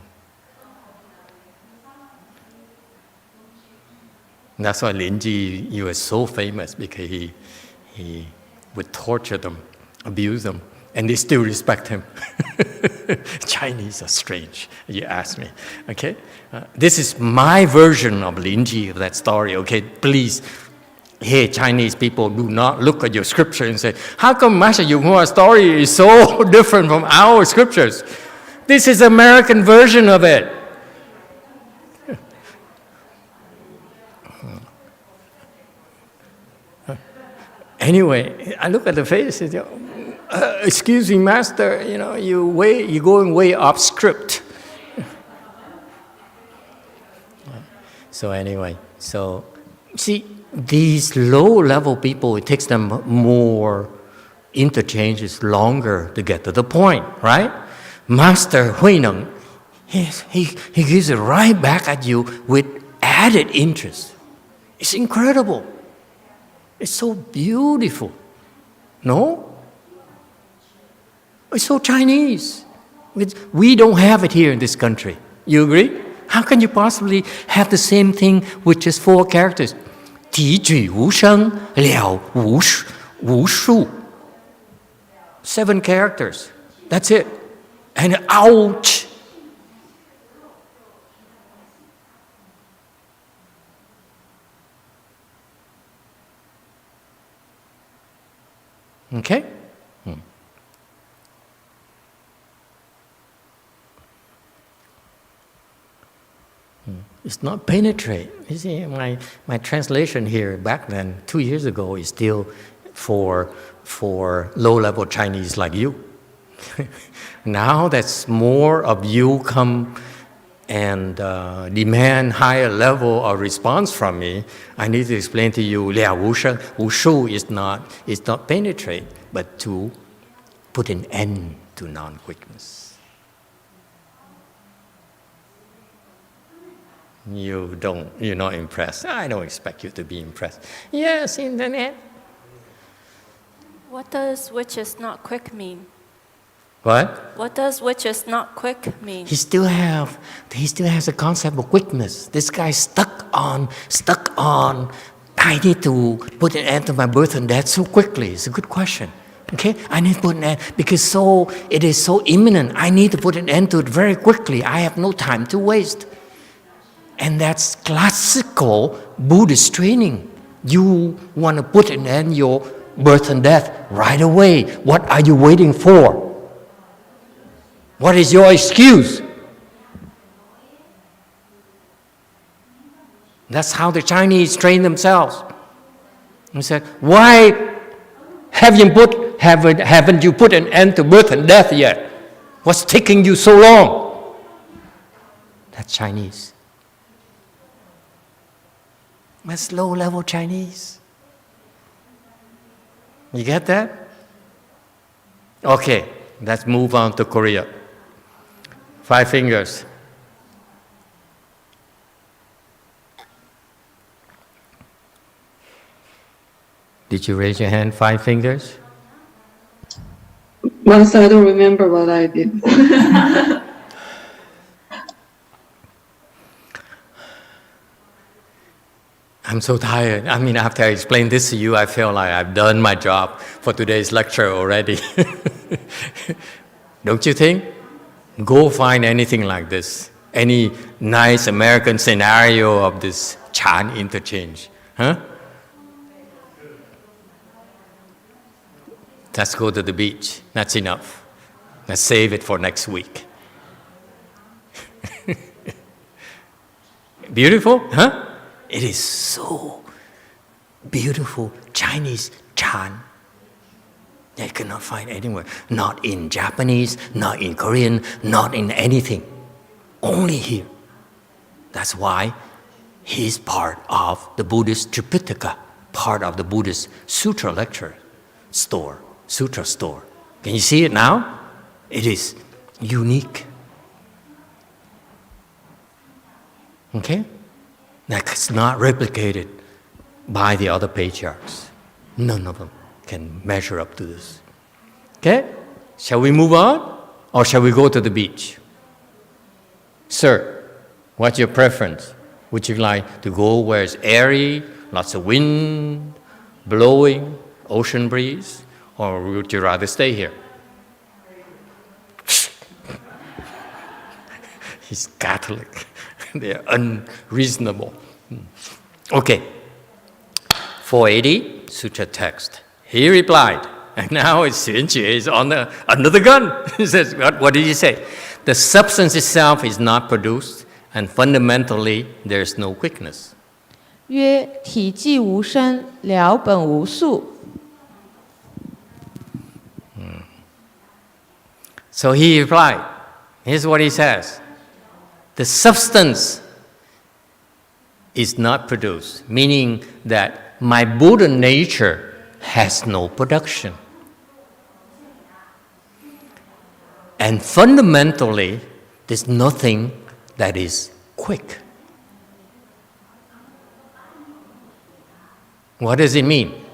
That's why Linji, he was so famous, because he would torture them, abuse them, and they still respect him. Chinese are strange, you ask me. Okay? This is my version of Linji, of that story. Okay, please, hey, Chinese people, do not look at your scripture and say, how come Master YongHua's story is so different from our scriptures? This is American version of it. Anyway, I look at the face and say, excuse me, Master, you know, you're going way off script. So anyway, see, these low-level people, it takes them more interchanges, longer to get to the point, right? Master Huineng, he gives it right back at you with added interest. It's incredible. It's so beautiful. No? It's so Chinese. We don't have it here in this country. You agree? How can you possibly have the same thing with just 4 characters? 提举无声，了无数. 7 characters. That's it. And ouch! Okay? It's not penetrate. You see, my translation here back then, 2 years ago, is still for low-level Chinese like you. Now that's more of you come and demand higher level of response from me, I need to explain to you, 了无声, 无数 is not penetrate, but to put an end to non-quickness. You're not impressed. I don't expect you to be impressed. Yes, internet. What does which is not quick mean? What? What does which is not quick mean? He still has a concept of quickness. This guy's stuck on, I need to put an end to my birth and death so quickly. It's a good question. Okay? I need to put an end, because it is so imminent. I need to put an end to it very quickly. I have no time to waste. And that's classical Buddhist training. You want to put an end to your birth and death right away. What are you waiting for? What is your excuse? That's how the Chinese train themselves. He said, why haven't you put an end to birth and death yet? What's taking you so long? That's Chinese. That's low-level Chinese. You get that? Okay, let's move on to Korea. 5 fingers. Did you raise your hand 5 fingers? Once I don't remember what I did. I'm so tired. I mean, after I explain this to you, I feel like I've done my job for today's lecture already. Don't you think? Go find anything like this. Any nice American scenario of this Chan interchange. Huh? Let's go to the beach. That's enough. Let's save it for next week. Beautiful, huh? It is so beautiful Chinese Chan. They cannot find anywhere. Not in Japanese, not in Korean, not in anything. Only here. That's why he's part of the Buddhist Tripitaka, part of the Buddhist Sutra lecture store, Sutra store. Can you see it now? It is unique. Okay? That's not replicated by the other patriarchs. None of them can measure up to this. Okay? Shall we move on? Or shall we go to the beach? Sir, what's your preference? Would you like to go where it's airy, lots of wind, blowing, ocean breeze? Or would you rather stay here? He's Catholic. They're unreasonable. Okay. 480, Sutra text. He replied, and now Xuanjue is under the gun. He says, what did he say? The substance itself is not produced, and fundamentally there's no quickness. 曰：体寂无声，了本无数。 So he replied, here's what he says. The substance is not produced, meaning that my Buddha nature has no production. And fundamentally, there's nothing that is quick. What does it mean?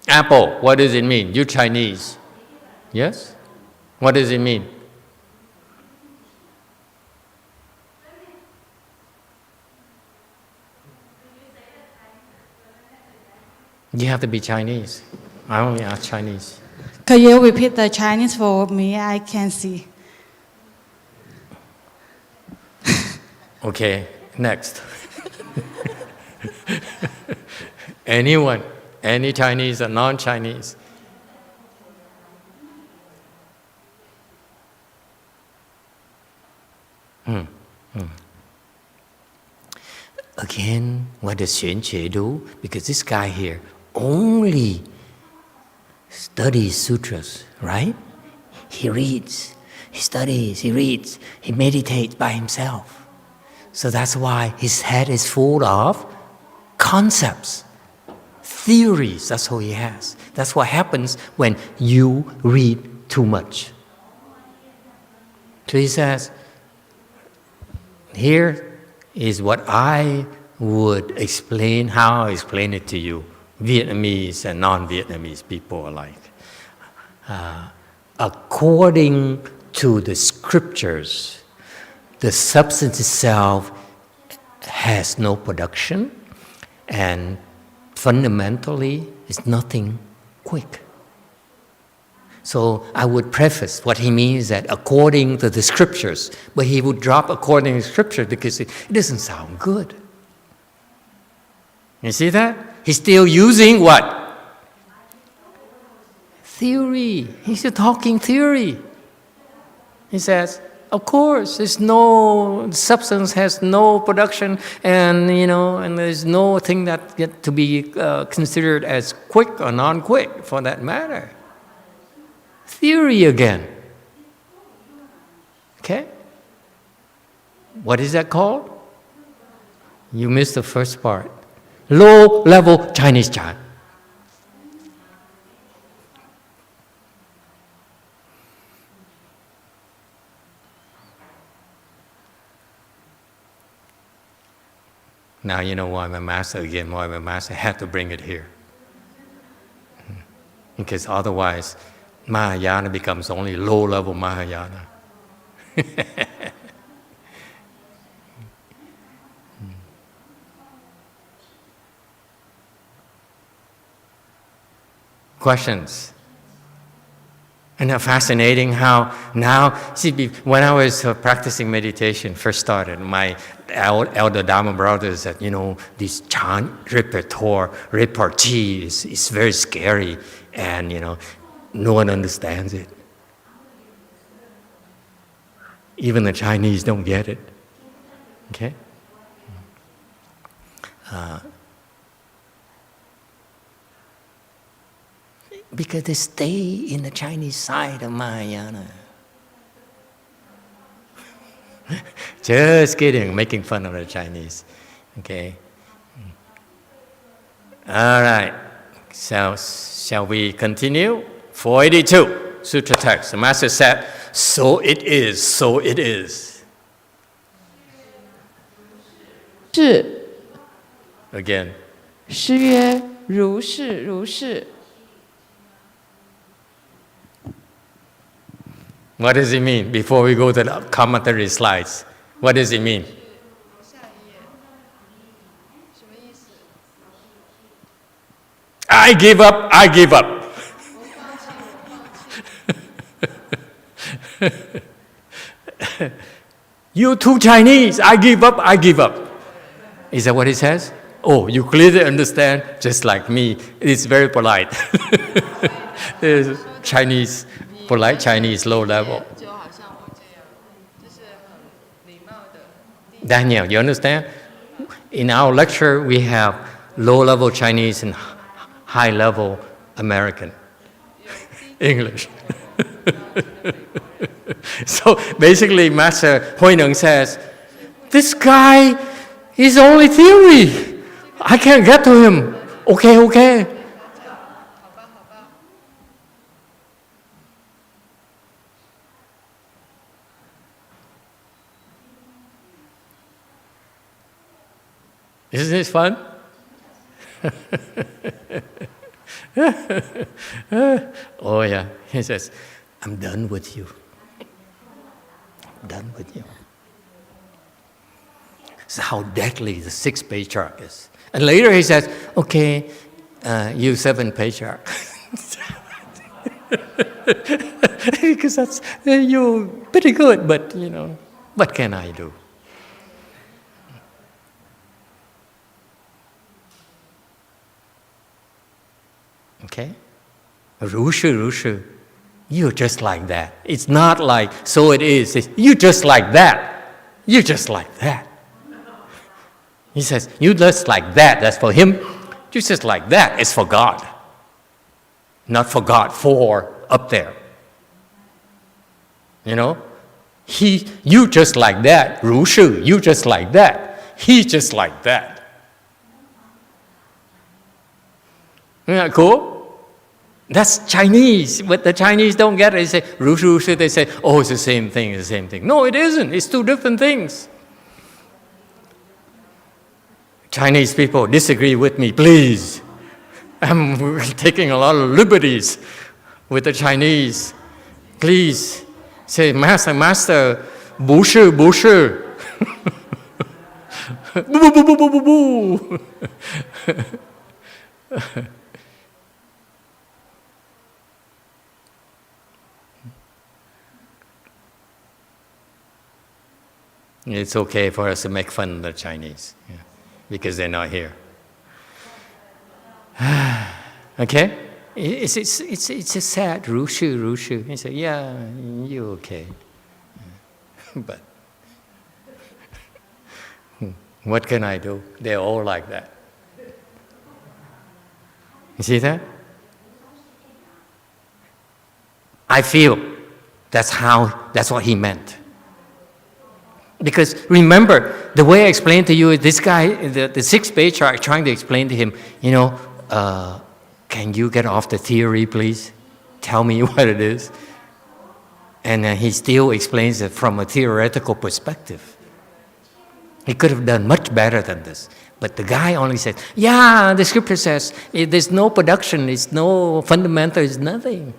Apple, what does it mean? You Chinese. Yes? What does it mean? You have to be Chinese. I only ask Chinese. Could you repeat the Chinese for me? I can't see. Okay, next. Anyone, any Chinese or non-Chinese? Again, what does Xuanjue do? Because this guy here only studies sutras, right? He reads, he studies, he reads, he meditates by himself. So that's why his head is full of concepts, theories. That's all he has. That's what happens when you read too much. So he says, here is what I would explain, how I explain it to you, Vietnamese and non-Vietnamese people alike. According to the scriptures, the substance itself has no production, and fundamentally is nothing quick. So I would preface what he means that according to the scriptures, but he would drop according to scripture because it doesn't sound good. You see that? He's still using what? Theory. He's still talking theory. He says, of course, there's no substance has no production, and and there's no thing that get to be considered as quick or non-quick, for that matter. Theory again. Okay? What is that called? You missed the first part. Low-level Chinese Chan. Now you know why my master had to bring it here. Because otherwise, Mahayana becomes only low-level Mahayana. Questions? Isn't that fascinating how now, see, when I was practicing meditation, first started, my elder Dharma brothers said, this chant repartee is very scary, and, no one understands it. Even the Chinese don't get it. Okay? because they stay in the Chinese side of Mahayana. Just kidding, making fun of the Chinese. Okay. All right. So, shall we continue? 482, Sutra text. The Master said, so it is, so it is. 是。 Again. 师曰：如是，如是。 What does it mean? Before we go to the commentary slides, what does it mean? I give up, I give up. You too Chinese, I give up, I give up. Is that what he says? Oh, you clearly understand, just like me. It's very polite. There's Chinese, polite Chinese, low level. Daniel, you understand? In our lecture, we have low-level Chinese and high-level American English. So basically, Master Huineng says, this guy is only theory. I can't get to him. Okay, okay. Isn't this fun? Oh yeah, he says, I'm done with you. Done with you. That's how deadly the sixth patriarch is. And later he says, okay, you seven patriarch. Because that's, you're pretty good, but you know, what can I do? Okay? 如是如是, you're just like that. It's not like, so it is. It's, you're just like that. You're just like that. He says, you just like that. That's for him. You just like that. It's for God. Not for God, for up there. You know? You just like that. 如是, you just like that. He just like that. Isn't that cool? That's Chinese. But the Chinese don't get it. They say, 如是如是, they say, oh, it's the same thing, it's the same thing. No, it isn't. It's two different things. Chinese people, disagree with me, please. I'm taking a lot of liberties with the Chinese. Please. Say, Master, Master, 不是, 不是. Boo, boo, boo, boo, boo, boo. It's okay for us to make fun of the Chinese, yeah, because they're not here. Okay? It's a sad, 如是如是. He said, yeah, you're okay. But what can I do? They're all like that. You see that? I feel that's what he meant. Because remember, the way I explained to you, this guy, the sixth patriarch, trying to explain to him, you know, can you get off the theory, please? Tell me what it is. And he still explains it from a theoretical perspective. He could have done much better than this. But the guy only said, yeah, the scripture says, there's no production, there's no fundamental, there's nothing.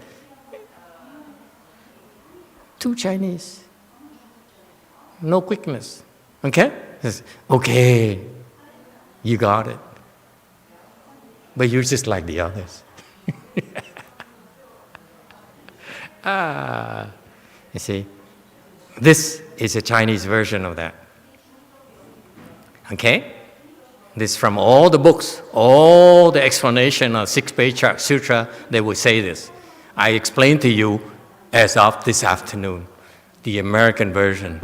Too Chinese. No quickness. Okay? Says, okay, you got it. But you're just like the others. You see? This is a Chinese version of that. Okay? This from all the books, all the explanation of Sixth Patriarch Sutra, they will say this. I explained to you as of this afternoon, the American version.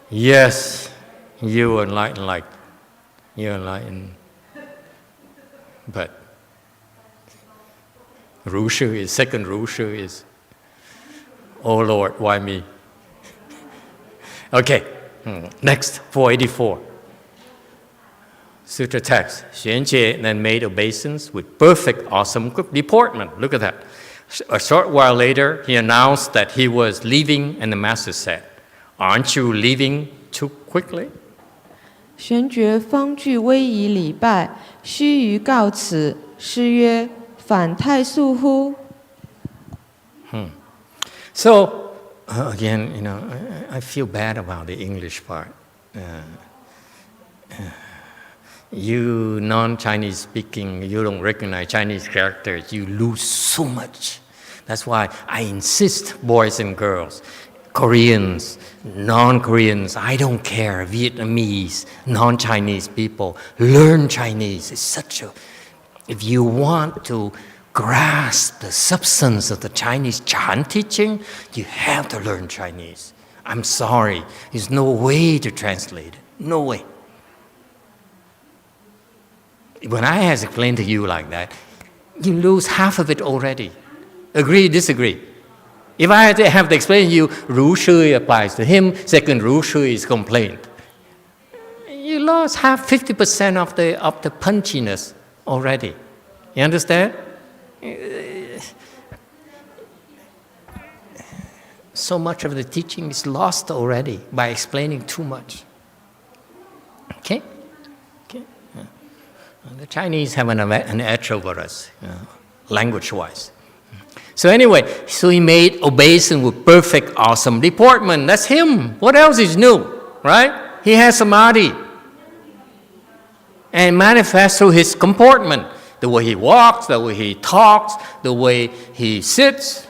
Yes, you enlighten like, you enlighten. But Second Ru Shi is, oh Lord, why me? Okay, next, 484. Sutra text. Xuanjie then made obeisance with perfect, awesome deportment. Look at that. A short while later, he announced that he was leaving, and the master said, "Aren't you leaving too quickly?" 玄觉方具威仪礼拜，须臾告辞。师曰：“反太素乎？” So, again, I feel bad about the English part. You non-Chinese speaking, you don't recognize Chinese characters, you lose so much. That's why I insist, boys and girls, Koreans, non-Koreans, I don't care, Vietnamese, non-Chinese people, learn Chinese. If you want to grasp the substance of the Chinese Chan teaching, you have to learn Chinese. I'm sorry, there's no way to translate it, no way. When I have explained to you like that, you lose half of it already. Agree, disagree? If I have to explain to you, Ru Shi applies to him, second Ru Shi is complaint. You lost 50% of the punchiness already. You understand? So much of the teaching is lost already by explaining too much. Okay? The Chinese have an edge over us, language-wise. So anyway, he made obeisance with perfect, awesome deportment. That's him. What else is new, right? He has samadhi. And manifests through his comportment. The way he walks, the way he talks, the way he sits.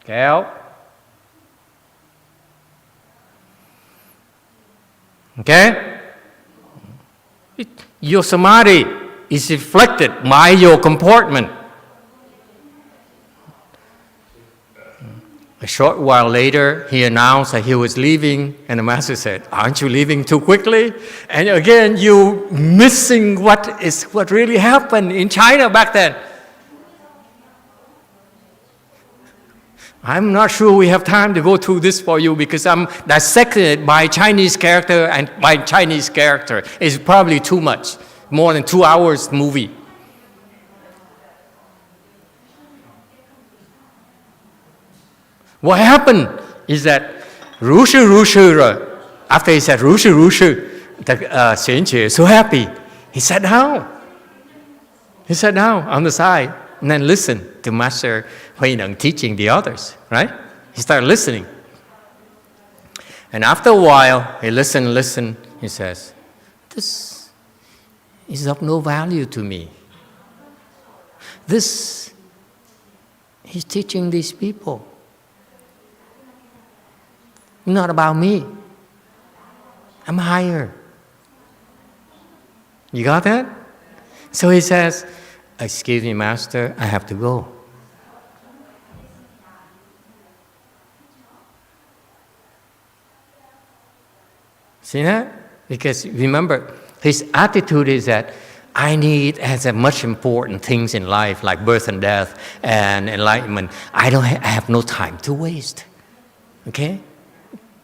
Kéo. Okay? Your samadhi is reflected by your comportment. A short while later, he announced that he was leaving, and the master said, "Aren't you leaving too quickly?" And again, you missing what really happened in China back then. I'm not sure we have time to go through this for you because I'm dissecting it by Chinese character and by Chinese character. It's probably too much, more than 2 hours movie. What happened is that Ru Shi, after he said Ru Shi, the Xuanjie is so happy. He sat down. He sat down on the side and then listened to Master Huineng teaching the others, right? He started listening. And after a while, he listened, he says, "This is of no value to me. He's teaching these people. Not about me. I'm higher." You got that? So he says, "Excuse me, Master, I have to go." See that? Because remember, his attitude is that I need as much important things in life like birth and death and enlightenment. I have no time to waste. Okay?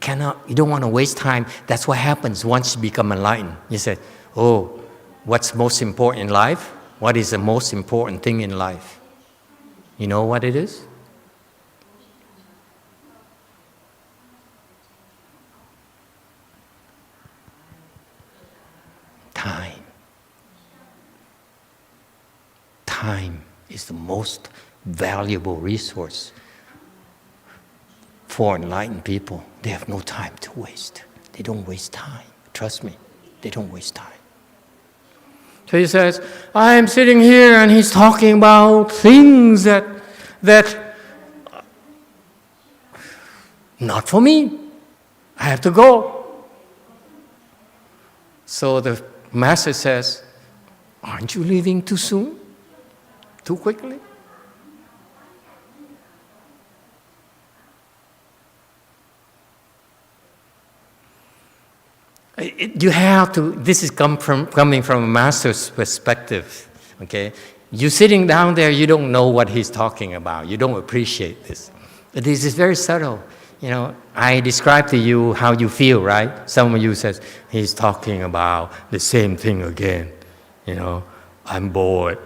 You don't want to waste time. That's what happens once you become enlightened. You say, "Oh, what's most important in life? What is the most important thing in life?" You know what it is? Time. Time is the most valuable resource for enlightened people. They have no time to waste. They don't waste time. Trust me, they don't waste time. So he says, "I am sitting here and he's talking about things that not for me. I have to go." So the master says, "Aren't you leaving too soon? Too quickly?" you have to, this is coming from a master's perspective, okay? You're sitting down there, you don't know what he's talking about. You don't appreciate this. But this is very subtle. You know, I describe to you how you feel, right? Some of you says, he's talking about the same thing again. You know, I'm bored.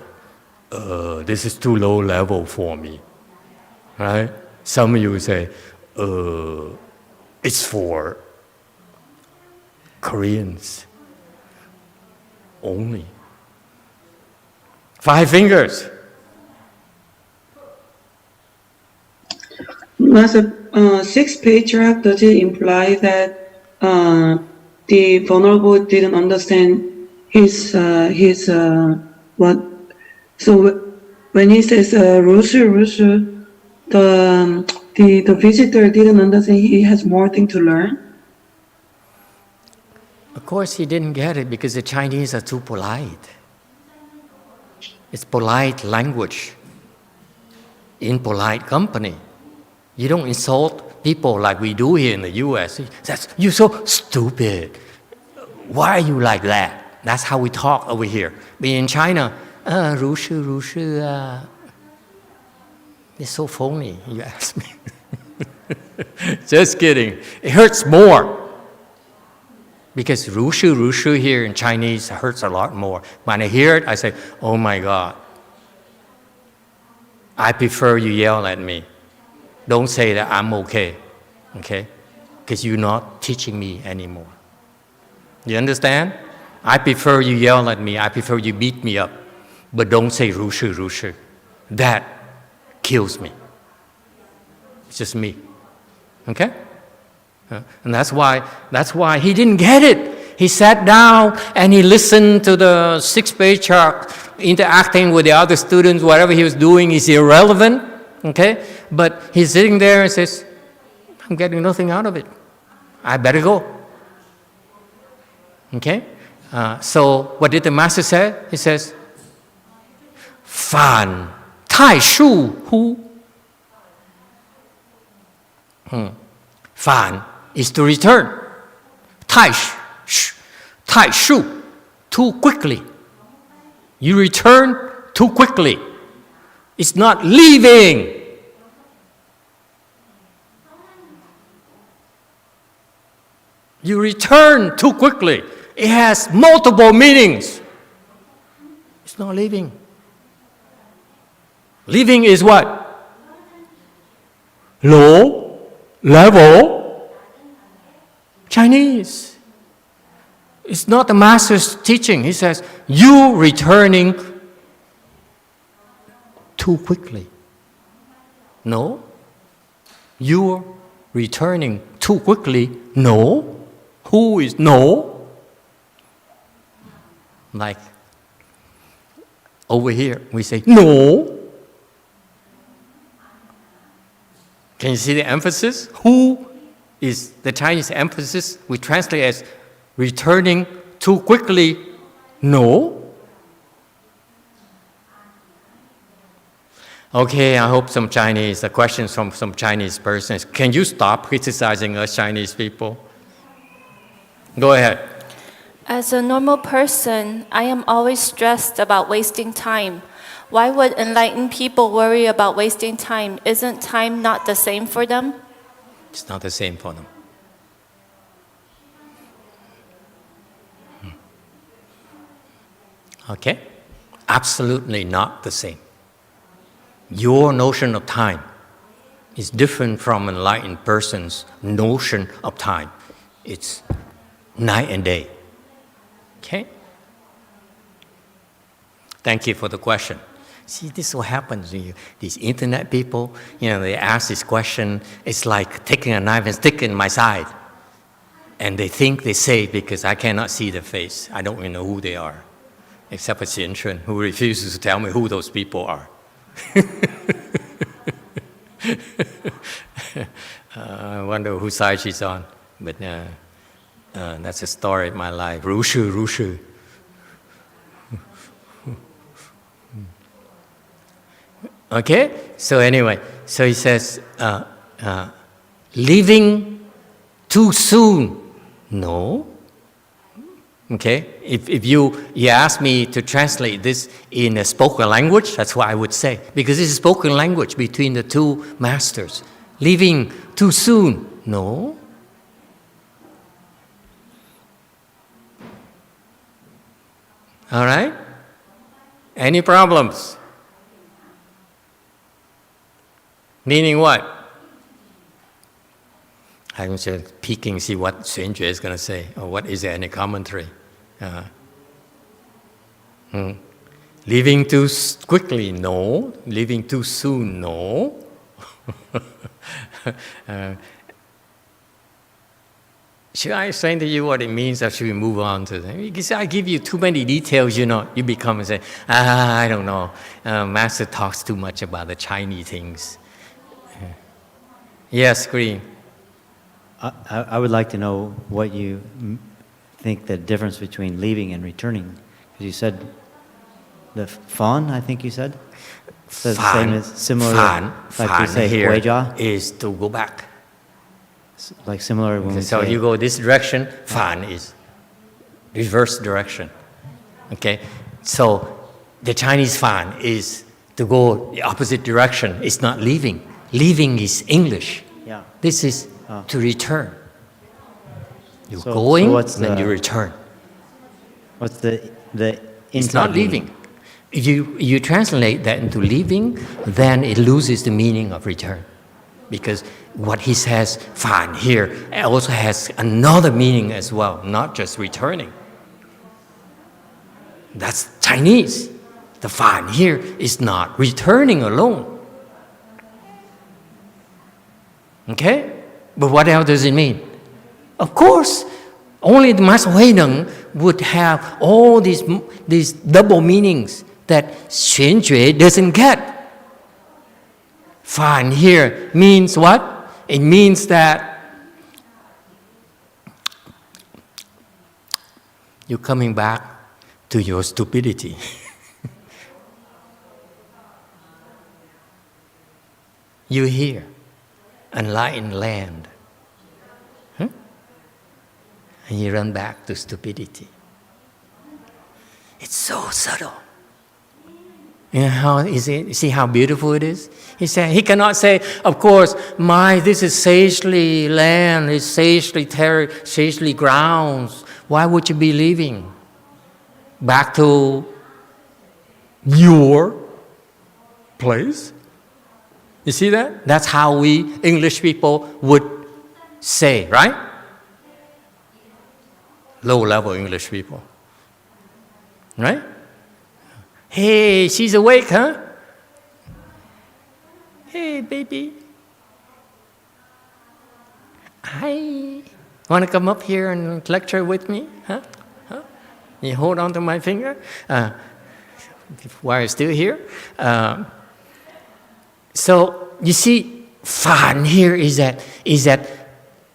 This is too low level for me, right? Some of you say, it's for Koreans only. 5 fingers. Master, 6 patriarch, does it imply that the vulnerable didn't understand his what? So when he says Rushu, the visitor didn't understand. He has more thing to learn. Of course, he didn't get it because the Chinese are too polite. It's polite language in polite company. You don't insult people like we do here in the U.S. You're so stupid. Why are you like that? That's how we talk over here. But in China, Rushu, it's so phony, you ask me. Just kidding. It hurts more. Because Rushu here in Chinese hurts a lot more. When I hear it, I say, oh my God. I prefer you yell at me. Don't say that I'm okay? Because you're not teaching me anymore. You understand? I prefer you yell at me. I prefer you beat me up. But don't say Rushu. That kills me. It's just me. Okay? And that's why he didn't get it. He sat down and he listened to the 6 patriarch interacting with the other students. Whatever he was doing is irrelevant. Okay? But he's sitting there and says, I'm getting nothing out of it. I better go. Okay? So what did the master say? He says, Fan Tai Shu Hu. Fan is to return. Tai Shu, too quickly. You return too quickly. It's not leaving. You return too quickly. It has multiple meanings. It's not leaving. Leaving is what? Low level Chinese. It's not the master's teaching. He says, you returning too quickly. No. You're returning too quickly. No. Who is no? Like over here, we say no. Can you see the emphasis? Who is the Chinese emphasis? We translate as returning too quickly. No. Okay, I hope some Chinese, questions from some Chinese persons. Can you stop criticizing us Chinese people? Go ahead. As a normal person, I am always stressed about wasting time. Why would enlightened people worry about wasting time? Isn't time not the same for them? It's not the same for them. Okay? Absolutely not the same. Your notion of time is different from an enlightened person's notion of time. It's night and day. Okay? Thank you for the question. See, this is what happens when these internet people, they ask this question. It's like taking a knife and sticking it in my side. And they think they say because I cannot see their face. I don't even know who they are. Except for Xian Chun, who refuses to tell me who those people are. I wonder whose side she's on. But that's a story of my life. Rushu. Okay? So anyway, so he says, leaving too soon. No. Okay? If you ask me to translate this in a spoken language, that's what I would say. Because this is spoken language between the two masters. Leaving too soon? No. All right? Any problems? Meaning what? I'm just peeking, see what Xuanjue is going to say, or what is there any commentary. Leaving too quickly? No. Leaving too soon? No. Should I explain to you what it means, or should we move on to that? Because I give you too many details, you become and say, I don't know. Master talks too much about the Chinese things. Yes, Green. I would like to know what you think the difference between leaving and returning. Because you said the fan, I think you said? So the same as similar, like you say, here Huijia? is to go back. Like similar when we So say, you go this direction, fan is reverse direction. Okay? So the Chinese fan is to go the opposite direction. It's not leaving. Leaving is English. Yeah. This is to return. You're So going, what's then the- you return. What's the It's not inside leaving. meaning? If you translate that into leaving, then it loses the meaning of return. Because what he says, fan here, also has another meaning as well, not just returning. That's Chinese. The fan here is not returning alone. Okay? But what else does it mean? Of course, only the Master Huineng would have all these double meanings that Xuanjue doesn't get. Fan here means what? It means that you're coming back to your stupidity. You're here, enlightened land. And you run back to stupidity. It's so subtle. You know how is it? You see how beautiful it is? He cannot say, of course, this is sagely land, it's sagely grounds. Why would you be leaving? Back to your place? You see that? That's how we English people would say, right? Low-level English people. Right? Hey, she's awake, huh? Hey, baby. Hi. Want to come up here and lecture with me? Huh? You hold on to my finger? While you're still here? So, you see, fan here is that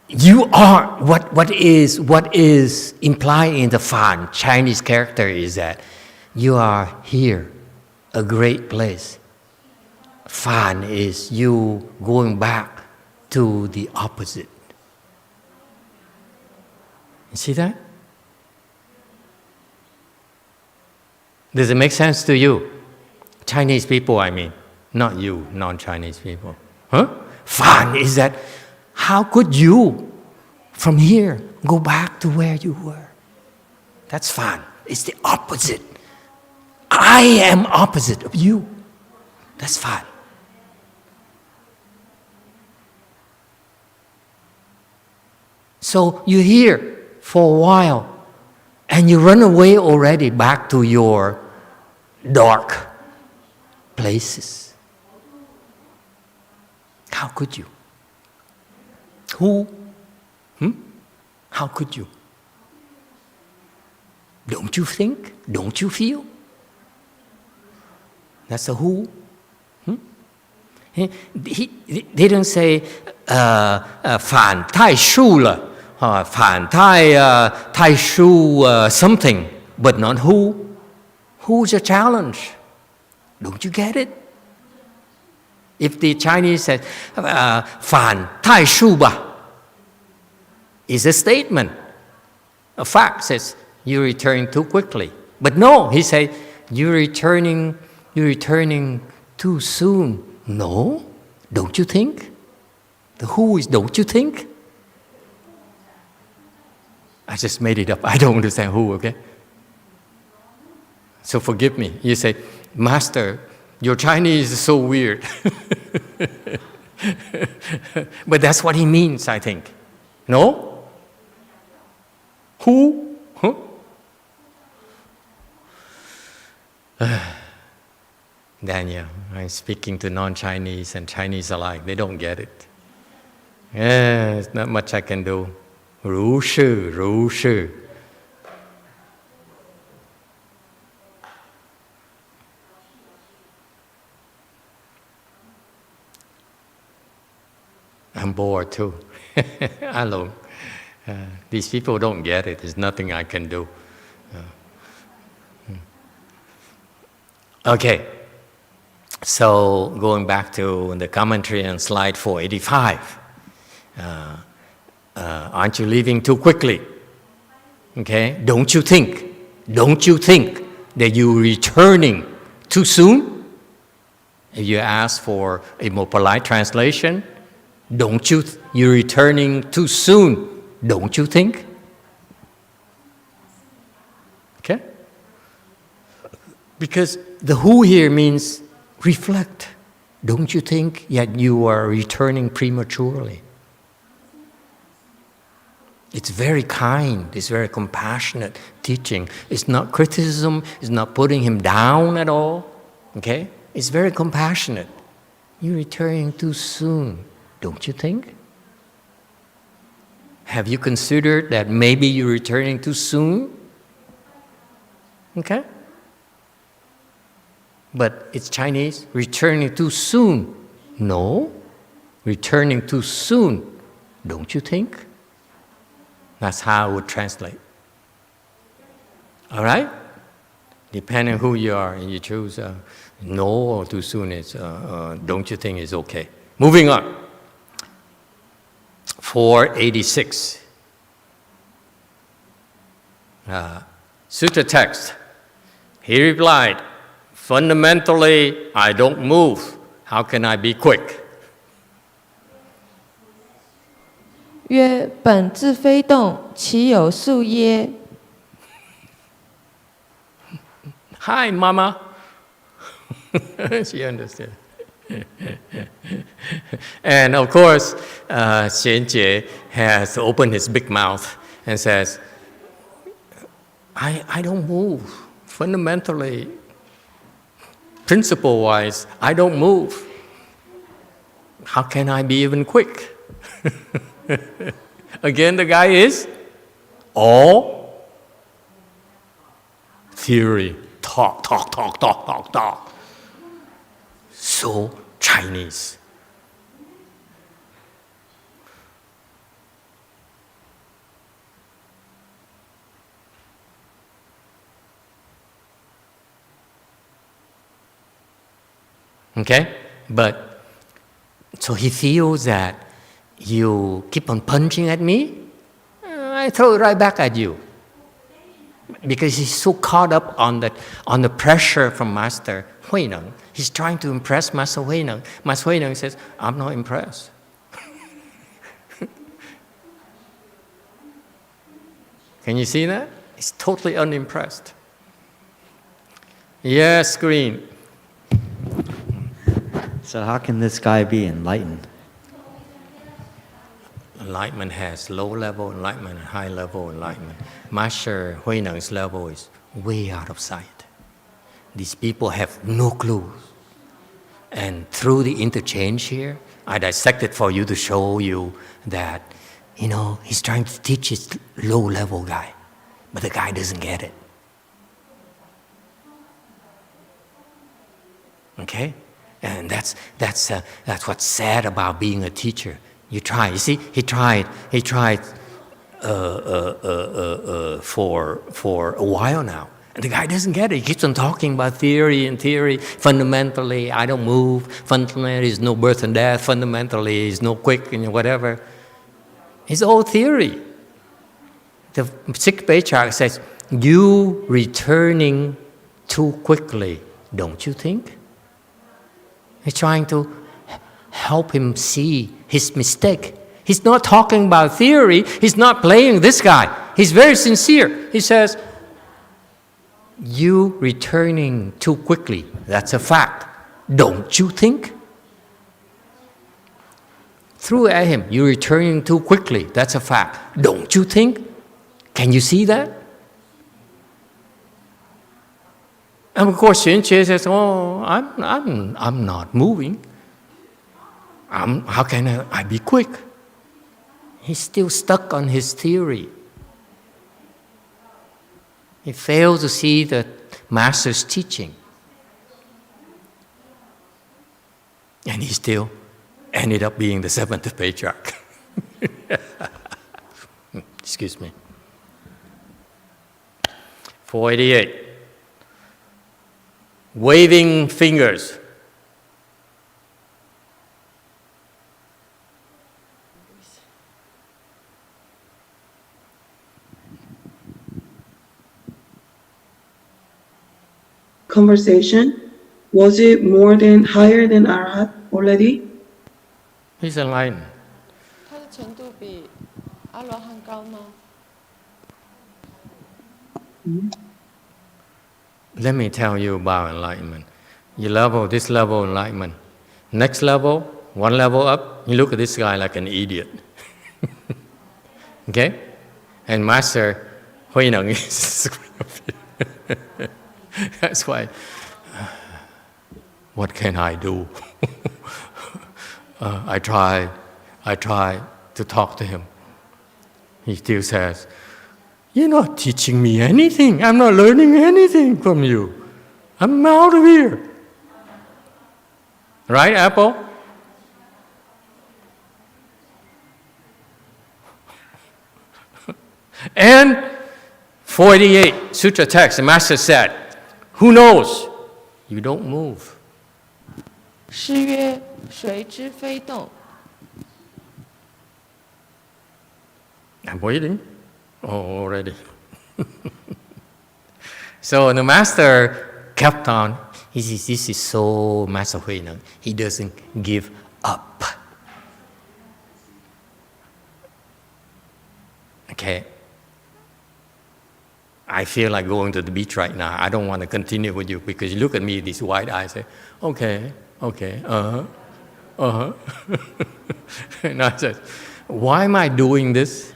you are, what is implied in the fan, Chinese character is that you are here, a great place. Fan is you going back to the opposite. You see that? Does it make sense to you? Chinese people, I mean. Not you, non-Chinese people. Huh? Fan is that, how could you, from here, go back to where you were? That's fan. It's the opposite. I am opposite of you. That's fan. So you're here for a while, and you run away already back to your dark places. How could you? Who? How could you? Don't you think? Don't you feel? That's a who. He didn't say 反太数了, 反太数 something, but not who. Who's a challenge? Don't you get it? If the Chinese said 反太数吧, is a statement. A fact says you're returning too quickly. But no, he said, you're returning too soon. No, don't you think? The who is don't you think? I just made it up. I don't understand who, okay? So forgive me. You say, Master, your Chinese is so weird. But that's what he means, I think. No? Who? Huh? Daniel, I'm speaking to non-Chinese and Chinese alike. They don't get it. Yeah, there's not much I can do. 如是, 如是. I'm bored too. Alone. These people don't get it. There's nothing I can do. Okay. So going back to the commentary on slide 485. Aren't you leaving too quickly? Okay. Don't you think that you're returning too soon? If you ask for a more polite translation, you're returning too soon, don't you think? Okay? Because the who here means reflect. Don't you think yet you are returning prematurely? It's very kind, it's very compassionate teaching. It's not criticism, it's not putting him down at all. Okay? It's very compassionate. You're returning too soon, don't you think? Have you considered that maybe you're returning too soon? Okay? But it's Chinese, returning too soon. No, returning too soon, don't you think? That's how I would translate. All right? Depending on who you are, and you choose no or too soon, it's don't you think is okay. Moving on. 486. Sutra text. He replied, fundamentally, I don't move. How can I be quick? 曰：本自非动，其有数耶？ Hi, Mama. She understood. And of course, Xianjie has opened his big mouth and says, I don't move. Fundamentally, principle-wise, I don't move. How can I be even quick? Again, the guy is all theory. Talk. So Chinese. Okay? But, so he feels that you keep on punching at me, I throw it right back at you. Because he's so caught up on the pressure from Master Huineng. He's trying to impress Master Huineng. Master Huineng says, I'm not impressed. Can you see that? He's totally unimpressed. Yes, screen. So how can this guy be enlightened? Enlightenment has low-level enlightenment and high-level enlightenment. Master Huineng's level is way out of sight. These people have no clue. And through the interchange here, I dissected for you to show you that, he's trying to teach his low-level guy, but the guy doesn't get it. Okay? And that's what's sad about being a teacher. You try. You see, he tried for a while now, and the guy doesn't get it. He keeps on talking about theory. Fundamentally, I don't move. Fundamentally, there's no birth and death. Fundamentally, there's no quick and whatever. It's all theory. The sixth patriarch says, You returning too quickly, don't you think? He's trying to help him see his mistake. He's not talking about theory. He's not playing this guy. He's very sincere. He says, you returning too quickly, that's a fact. Don't you think? Threw at him, you're returning too quickly, that's a fact. Don't you think? Can you see that? And of course, Xuan Jue says, oh, I'm not moving. How can I be quick? He's still stuck on his theory. He failed to see the master's teaching. And he still ended up being the seventh patriarch. Excuse me. 488. Waving fingers. Conversation, was it higher than Arhat already? He's enlightened. 他的程度比阿罗汉高吗？ Let me tell you about enlightenment. You level, this level of enlightenment. Next level, one level up, you look at this guy like an idiot. Okay? And Master Hui Neng is... That's why, what can I do? I try to talk to him. He still says, you're not teaching me anything. I'm not learning anything from you. I'm out of here. Right, Apple? And 488, Sutra text, the Master said, who knows? You don't move. 诗曰：谁知非动。 I'm waiting. Oh, already. So the Master kept on. He says, this is so Master Hui Neng. He doesn't give up. Okay. I feel like going to the beach right now. I don't want to continue with you because you look at me with these wide eyes, say, okay, And I said, why am I doing this?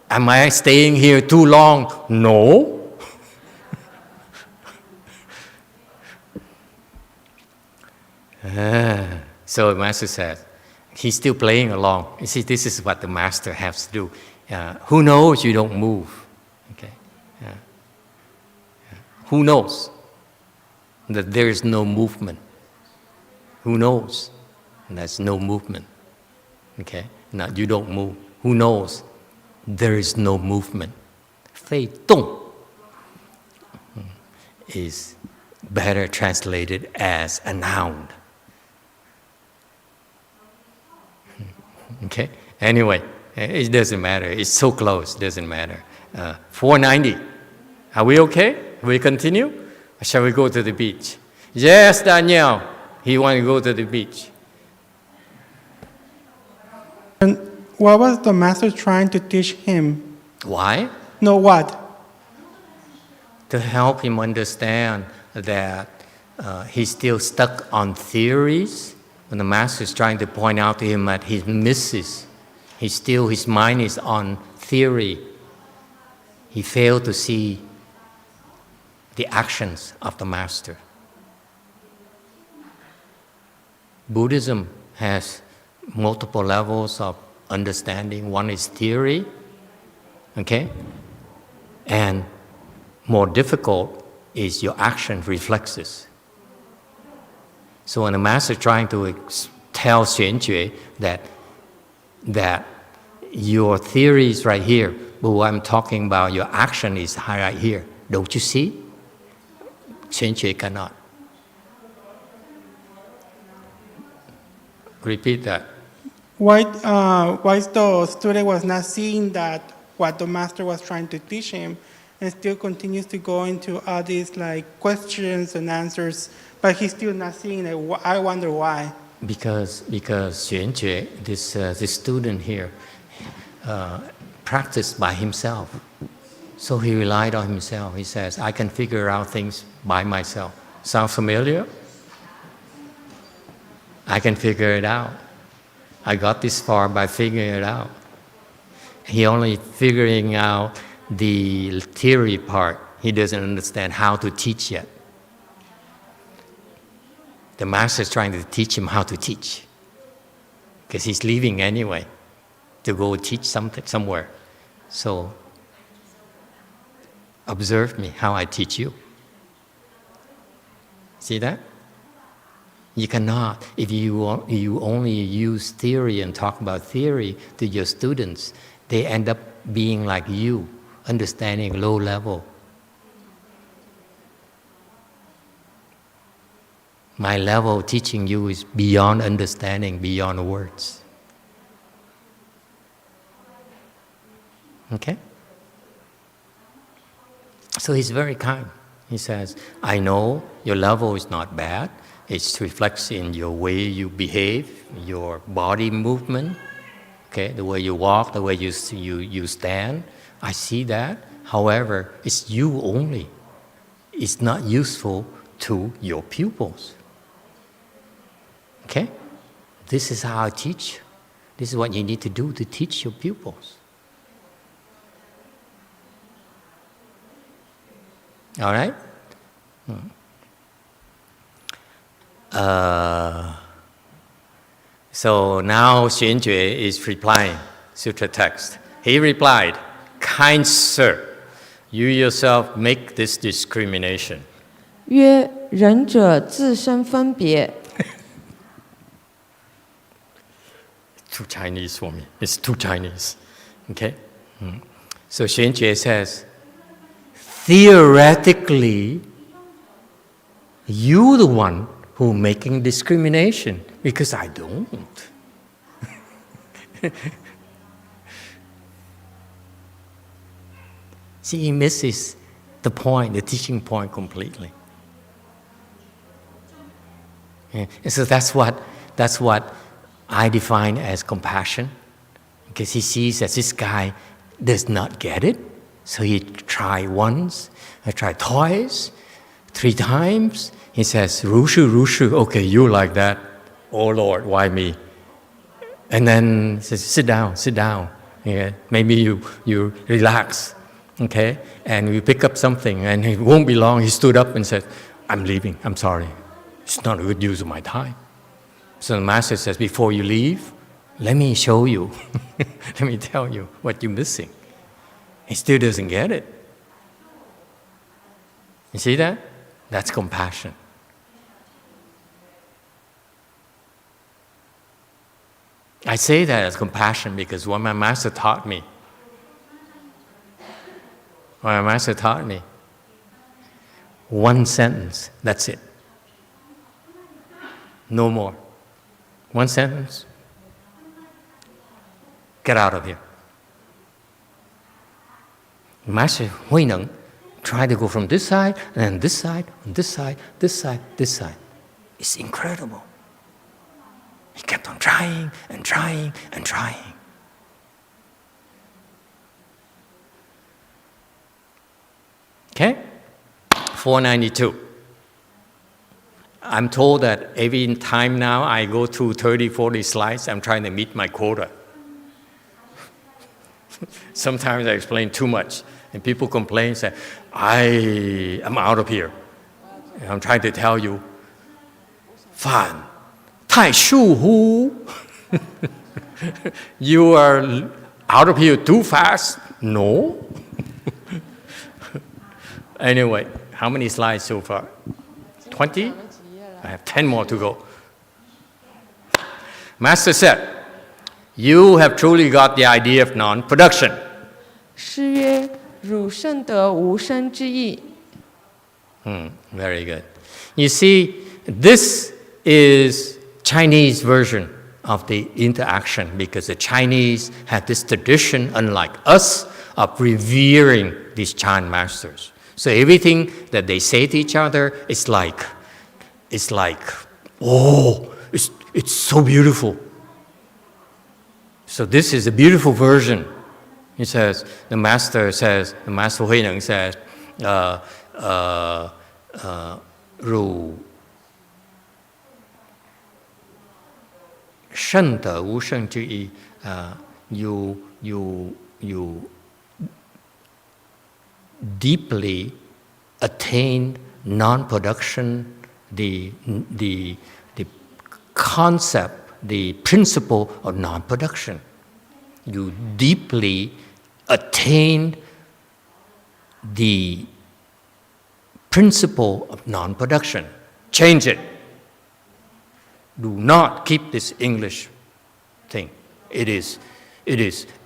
Am I staying here too long? No. So the Master says, he's still playing along. You see, this is what the Master has to do. Who knows you don't move? Okay. Who knows that there is no movement? Who knows there's no movement? Okay. Now you don't move. Who knows there is no movement? 非动 is better translated as a noun. Okay? Anyway, it doesn't matter. It's so close, it doesn't matter. 490. Are we okay? We continue? Or shall we go to the beach? Yes, Daniel. He wants to go to the beach. And what was the Master trying to teach him? Why? No, what? To help him understand that he's still stuck on theories. When the Master is trying to point out to him that he misses, his mind is on theory. He failed to see the actions of the Master. Buddhism has multiple levels of understanding. One is theory, okay? And more difficult is your action reflexes. So when the Master is trying to tell Xuan Jue that your theory is right here, but what I'm talking about, your action is right here. Don't you see? Xuan Jue cannot. Repeat that. Why the student was not seeing that what the Master was trying to teach him, and still continues to go into all these like questions and answers, but he's still not seeing it. I wonder why. Because Xuanjue, this student here, practiced by himself. So he relied on himself. He says, I can figure out things by myself. Sound familiar? I can figure it out. I got this far by figuring it out. He only figuring out the theory part. He doesn't understand how to teach yet. The master is trying to teach him how to teach, because he's leaving anyway to go teach something somewhere. So observe me how I teach you. See that? You cannot, if you only use theory and talk about theory to your students, they end up being like you, understanding low level. My level of teaching you is beyond understanding, beyond words. Okay? So he's very kind. He says, I know your level is not bad. It reflects in your way you behave, your body movement, okay, the way you walk, the way you stand. I see that. However, it's you only. It's not useful to your pupils. Okay? This is how I teach. This is what you need to do to teach your pupils. All right? So now Xuanjue is replying sutra text. He replied, kind sir, you yourself make this discrimination. 曰：仁者自身分别。 Too Chinese for me. It's too Chinese. Okay? So Xuanjue says, theoretically, you're the one who making discrimination, because I don't. See, he misses the point, the teaching point completely. Yeah. And so that's what I define as compassion, because he sees that this guy does not get it. So he tried once, I tried twice, 3 times. He says, Rushu, Rushu, okay, you like that. Oh Lord, why me? And then he says, sit down. Yeah, maybe you relax, okay? And you pick up something, and it won't be long. He stood up and said, I'm leaving, I'm sorry. It's not a good use of my time. So the master says, before you leave, let me show you. Let me tell you what you're missing. He still doesn't get it. You see that? That's compassion. I say that as compassion because what my master taught me, one sentence, that's it. No more. One sentence, get out of here. Master Hui Neng tried to go from this side, and then this side, and this side, this side, this side. It's incredible. He kept on trying and trying and trying. Okay? 492. I'm told that every time now I go through 30, 40 slides, I'm trying to meet my quota. Sometimes I explain too much, and people complain, say, I am out of here. And I'm trying to tell you, Fan, Tai Shu Hu. You are out of here too fast? No. Anyway, how many slides so far? 20? I have 10 more to go. Master said, you have truly got the idea of non-production. 诗曰：汝甚得无生之意。 Very good. You see, this is Chinese version of the interaction, because the Chinese have this tradition, unlike us, of revering these Chan masters. So everything that they say to each other is like, oh, it's so beautiful. So this is a beautiful version. He says, the master Hui Neng says, Ru Shen De Wu Sheng Zhi Yi, you deeply attain non-production, the concept, the principle of non-production. You deeply attain the principle of non-production. Change it. Do not keep this English thing. It is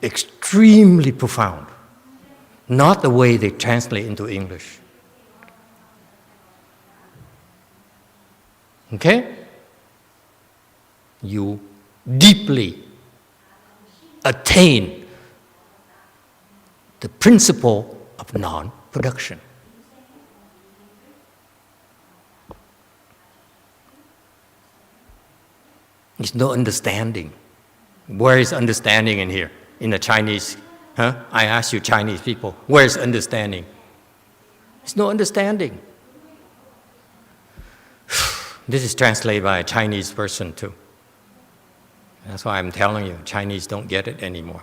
extremely profound. Not the way they translate into English. Okay? You deeply attain the principle of non-production. There's no understanding. Where is understanding in here? In the Chinese, huh? I ask you Chinese people, where is understanding? There's no understanding. This is translated by a Chinese person too. That's why I'm telling you, Chinese don't get it anymore.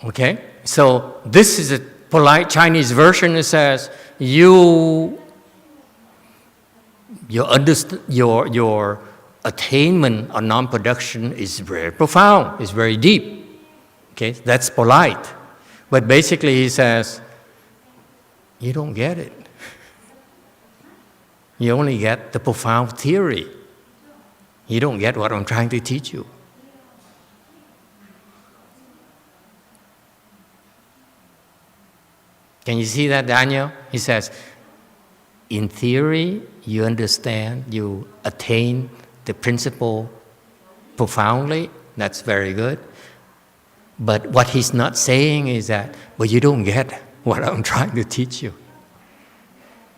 Okay? So this is a polite Chinese version. It says, your attainment of non-production is very profound, it's very deep. Okay? That's polite. But basically he says, you don't get it. You only get the profound theory. You don't get what I'm trying to teach you. Can you see that, Daniel? He says, in theory, you understand, you attain the principle profoundly. That's very good. But what he's not saying is that, well, you don't get what I'm trying to teach you.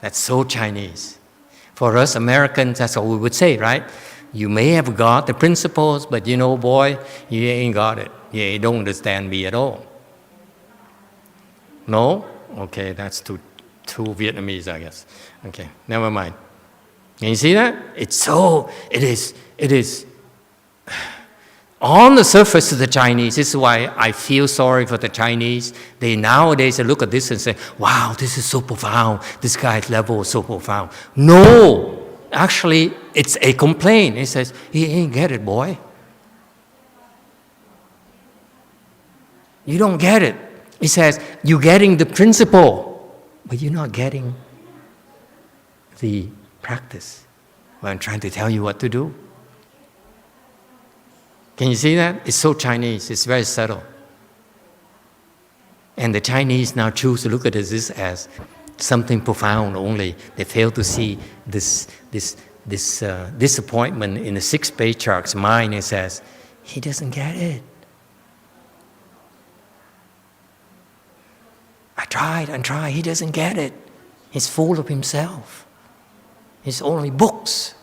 That's so Chinese. For us Americans, that's all we would say, right? You may have got the principles, but you know, boy, you ain't got it. You don't understand me at all. No? Okay, that's too Vietnamese, I guess. Okay, never mind. Can you see that? It is on the surface of the Chinese. This is why I feel sorry for the Chinese. They nowadays look at this and say, wow, this is so profound. This guy's level is so profound. No, actually, it's a complaint. It says, he ain't get it, boy. You don't get it. It says, you're getting the principle, but you're not getting the practice. Well, I'm trying to tell you what to do. Can you see that? It's so Chinese. It's very subtle. And the Chinese now choose to look at this as something profound only. They fail to see this disappointment in the sixth patriarch's mind. It says, he doesn't get it. I tried. He doesn't get it. He's full of himself. It's only books.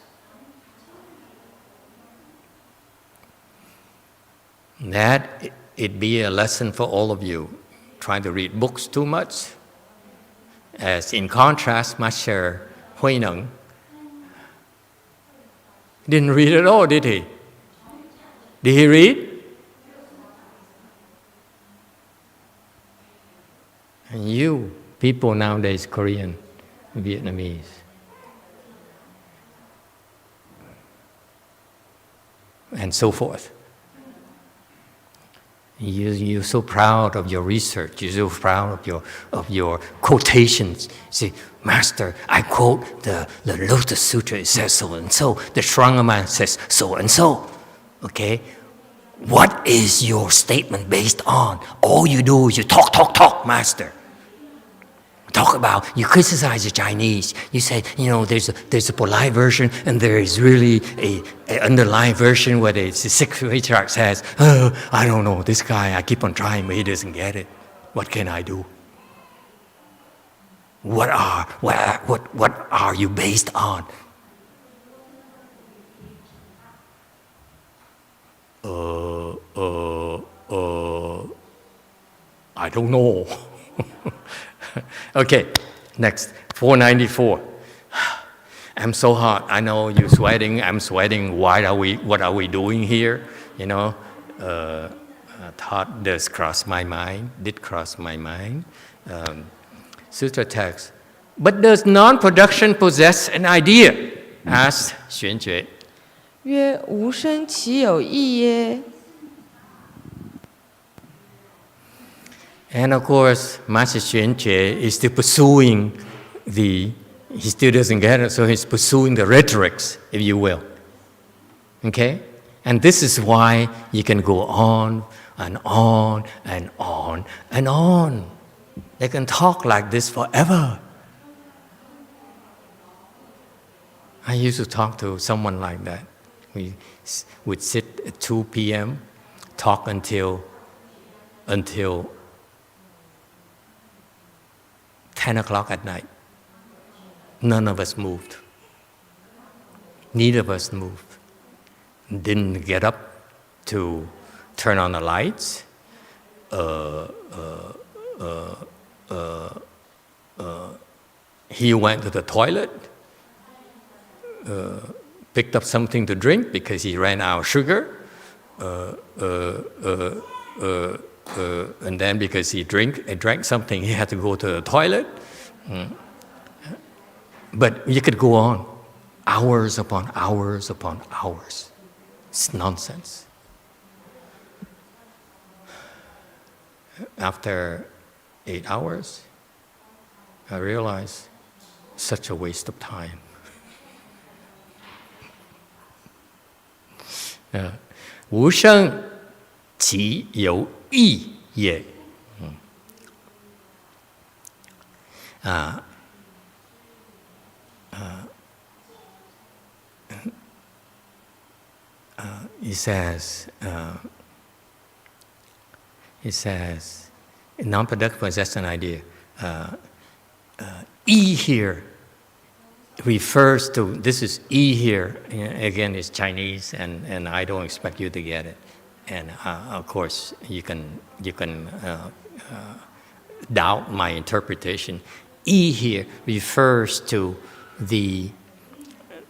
That it be a lesson for all of you. Trying to read books too much. As in contrast, Master Hui Neng didn't read at all, did he? Did he read? And you, people nowadays, Korean, Vietnamese, and so forth. You're so proud of your research. You're so proud of your quotations. See, Master, I quote the Lotus Sutra. It says so and so. The Shrangama says so and so. Okay, what is your statement based on? All you do is you talk, Master. talk about, you criticize the Chinese. You say, there's a polite version and there is really a underlying version where the sixth patriarch says, oh, I don't know, this guy, I keep on trying, but he doesn't get it. What can I do? What are you based on? I don't know. Okay, next, 494. I'm so hot. I know you're sweating. I'm sweating. What are we doing here? Thought did cross my mind. Sutra text. But does non-production possess an idea? Asked Xuan Jue. 曰：无生其有义耶？ And of course, Master Xuan Jue is still pursuing he still doesn't get it, so he's pursuing the rhetorics, if you will. Okay? And this is why you can go on and on and on and on. They can talk like this forever. I used to talk to someone like that. We would sit at 2 p.m., talk until 10 o'clock at night. None of us moved. Neither of us moved. Didn't get up to turn on the lights. He went to the toilet, picked up something to drink because he ran out of sugar, and then because he drank something, he had to go to the toilet. But you could go on, hours upon hours upon hours. It's nonsense. After 8 hours, I realized such a waste of time. Wu sheng qi you yi ye. He says, non-productive possess an idea. E here refers to, this is E here, again, is Chinese, and I don't expect you to get it. And of course, you can doubt my interpretation. E here refers to the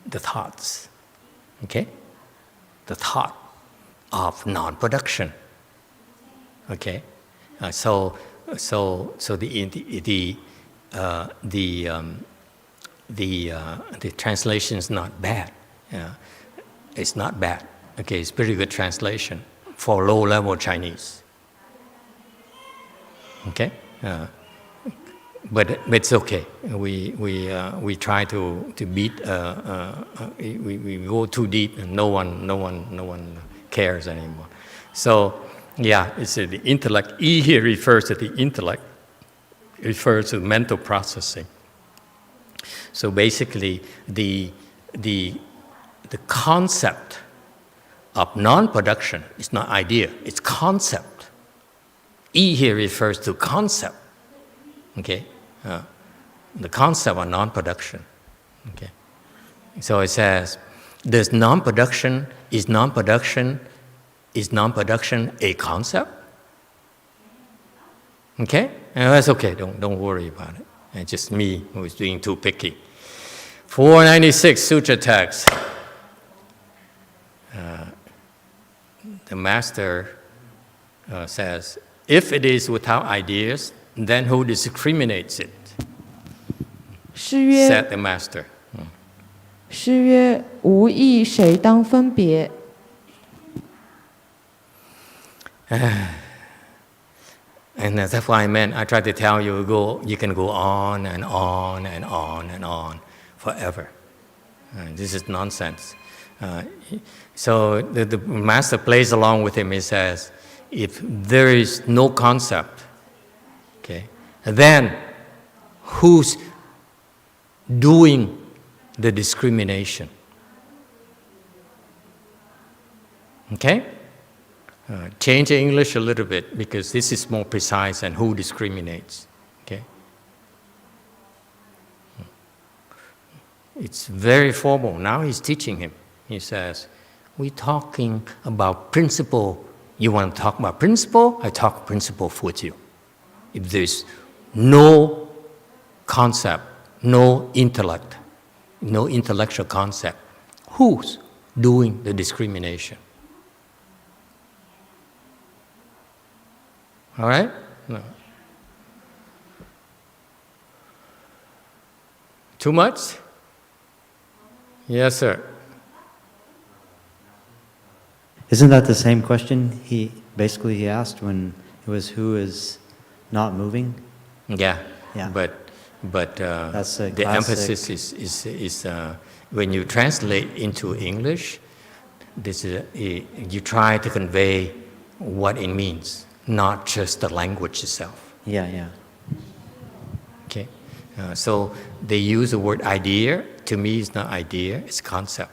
thoughts, okay? The thought of non-production, okay? So the translation is not bad. It's not bad. Okay, it's pretty good translation for low-level Chinese. Okay, but it's okay. We try to beat. We go too deep, and no one cares anymore. So yeah, it's the intellect. E here refers to the intellect. It refers to mental processing. So basically, the concept of non-production is not idea, it's concept. E here refers to concept, okay? The concept of non-production, okay? So it says, is non-production a concept? Okay? And that's okay, don't worry about it. It's just me who is being too picky. 496 Sutra text. The master says, if it is without ideas, then who discriminates it? 诗曰 Said the master. 诗曰：无义，谁当分别？ And that's what I meant. I tried to tell you, you can go on and on and on and on forever. This is nonsense. So the master plays along with him. He says, if there is no concept, okay, then who's doing the discrimination. Okay? Change the English a little bit because this is more precise and who discriminates. Okay? It's very formal. Now he's teaching him. He says, we're talking about principle. You want to talk about principle? I talk principle with you. If there's no concept, no intellect, no intellectual concept, who's doing the discrimination? All right? No. Too much? Yes, sir. Isn't that the same question he asked when it was who is not moving? Yeah. Yeah. But That's a the classic. emphasis is when you translate into English, this is you try to convey what it means, not just the language itself. Yeah. Okay, so they use the word idea. To me, it's not idea; it's concept.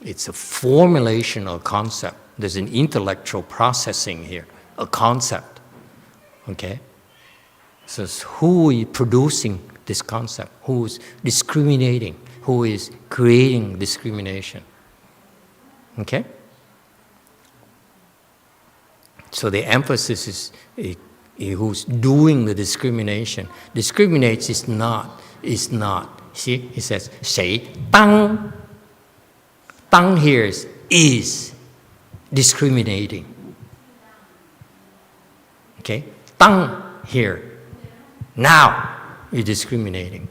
It's a formulation of concept. There's an intellectual processing here, a concept. Okay. So it's who is producing this concept? Who is discriminating? Who is creating discrimination? Okay? So the emphasis is who's doing the discrimination. Discriminates is not. See, he says, 谁当? 当 here is discriminating. Okay? 当 here. Now you're discriminating.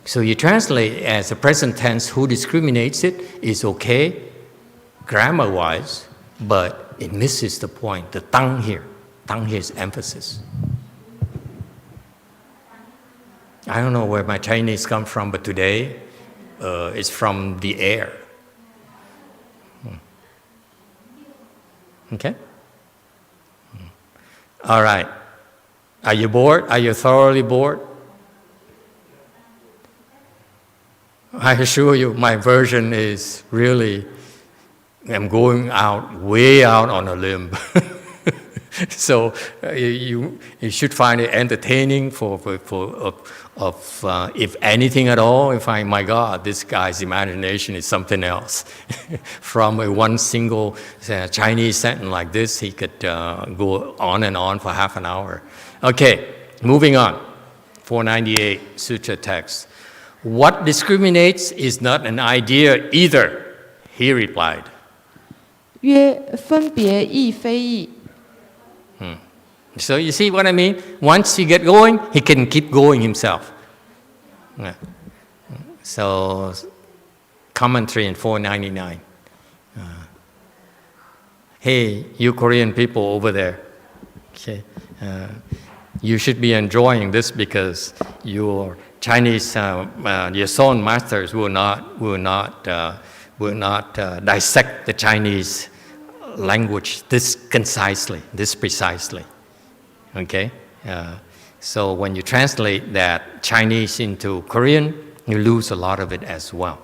So you translate as a present tense, who discriminates it is okay, grammar-wise, but it misses the point, the tang here. Tang here is emphasis. I don't know where my Chinese come from, but today it's from the air. Okay? All right. Are you bored? Are you thoroughly bored? I assure you, my version is really, I'm going way out on a limb. So you should find it entertaining if anything at all, you find, my God, this guy's imagination is something else. From one single Chinese sentence like this, he could go on and on for half an hour. Okay, moving on. 498 Sutra text. What discriminates is not an idea either, he replied. 曰：分别亦非义。 So you see what I mean? Once he get going, he can keep going himself. Yeah. So, commentary in 499. Hey, you Korean people over there. Okay. You should be enjoying this because your Chinese, your Son masters will not dissect the Chinese language this concisely, this precisely. Okay? So when you translate that Chinese into Korean, you lose a lot of it as well.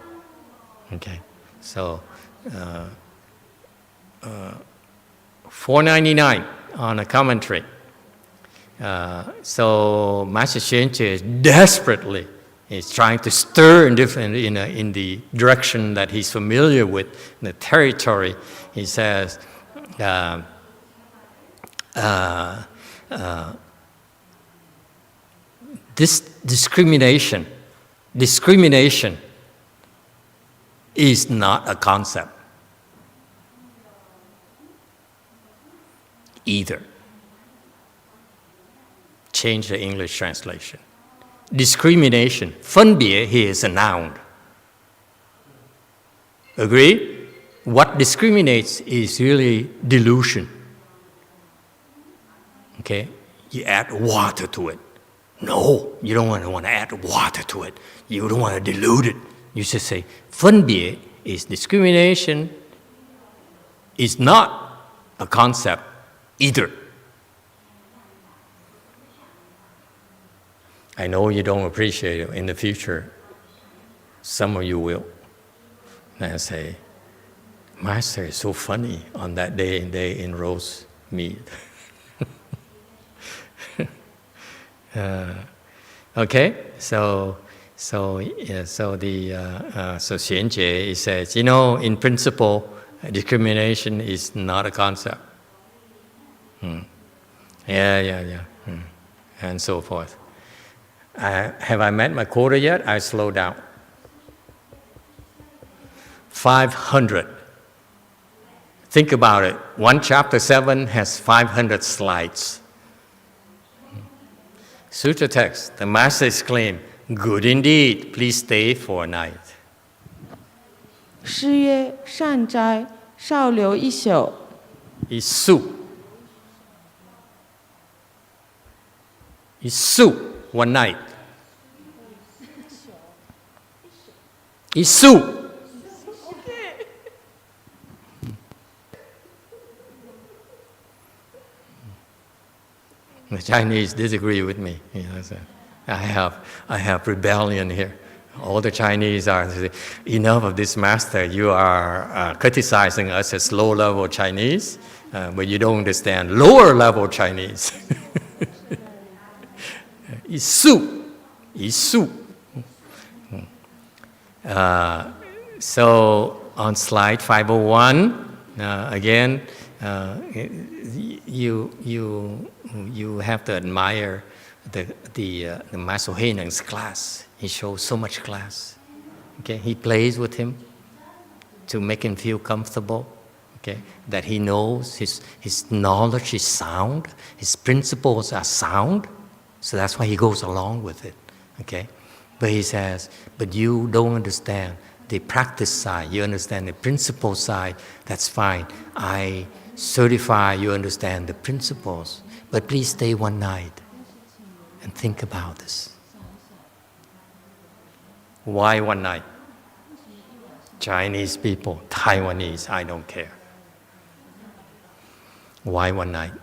Okay? So 499 on a commentary. So Master Xuanqie desperately is trying to stir in the direction that he's familiar with, the territory. He says, this discrimination is not a concept either. Change the English translation. Discrimination, 分别 here is a noun. Agree? What discriminates is really delusion. Okay? You add water to it. No, you don't want to add water to it. You don't want to dilute it. You should say, 分别 is discrimination, is not a concept either. I know you don't appreciate it. In the future, some of you will. And I say, Master is so funny on that day in Rosemead. Okay, so Xuanjie, he says, in principle, discrimination is not a concept. Yeah. And so forth. Have I met my quota yet? I slow down. 500. Think about it. 1 chapter 7 has 500 slides. Sutra text, the master exclaimed, "Good indeed, please stay for a night." 师曰：善哉，少留一宿。 Isu, one night. Isu. The Chinese disagree with me. So I have rebellion here. All the Chinese are saying, enough of this master. You are criticizing us as low-level Chinese, but you don't understand lower-level Chinese. Isu. So on slide 501, again, you have to admire the Master Heinen's class. He shows so much class. Okay, he plays with him to make him feel comfortable. Okay, that he knows his knowledge is sound, his principles are sound. So that's why he goes along with it, okay? But he says, but you don't understand the practice side. You understand the principle side. That's fine. I certify you understand the principles. But please stay one night and think about this. Why one night? Chinese people, Taiwanese, I don't care. Why one night?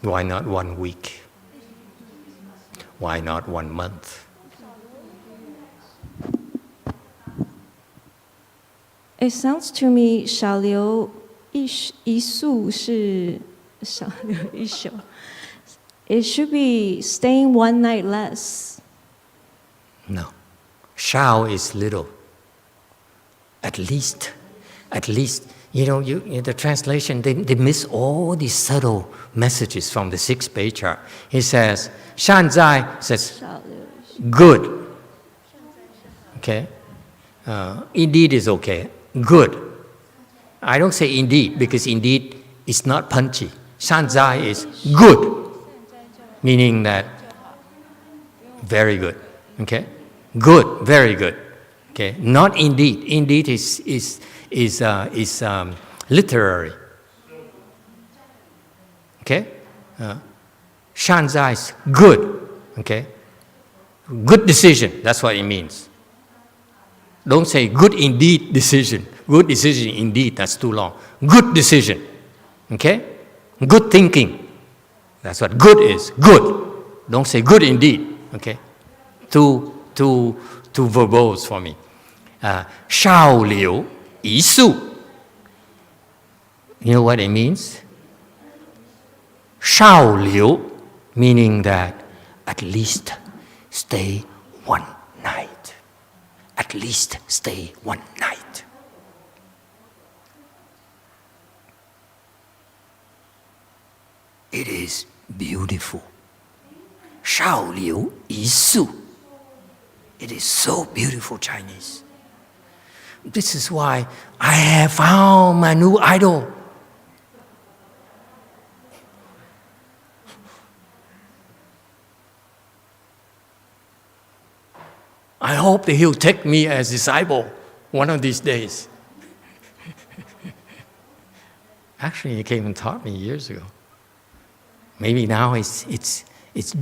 Why not 1 week? Why not 1 month? It sounds to me, 少留一宿是少留一宿. It should be staying 1 night less. No. Shao is little. At least. The translation, they miss all these subtle messages from the 6th Patriarch. He says, Shan Zai says, good. Okay? Indeed is okay. Good. I don't say indeed, because indeed is not punchy. Shan Zai is good, meaning that very good. Okay? Good, very good. Okay? Not indeed. Indeed is literary. Okay? Shanzai is good. Okay? Good decision, that's what it means. Don't say good indeed decision. Good decision indeed, that's too long. Good decision. Okay? Good thinking. That's what good is. Good. Don't say good indeed. Okay? Too verbose for me. Shao liu yi su. You know what it means? Shao liu, meaning that at least stay 1 night. At least stay 1 night. It is beautiful. Shao liu yi su. It is so beautiful, Chinese. This is why I have found my new idol. I hope that he'll take me as disciple one of these days. Actually, he came and taught me years ago. Maybe now it's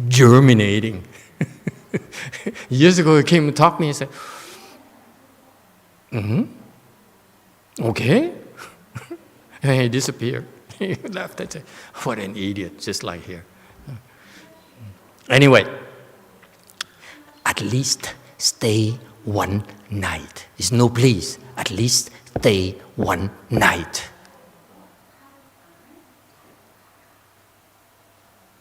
germinating. Years ago, he came and taught me and said, okay. And he disappeared. He left. I said, what an idiot, just like here. Anyway, at least stay one night. It's no please, at least stay one night.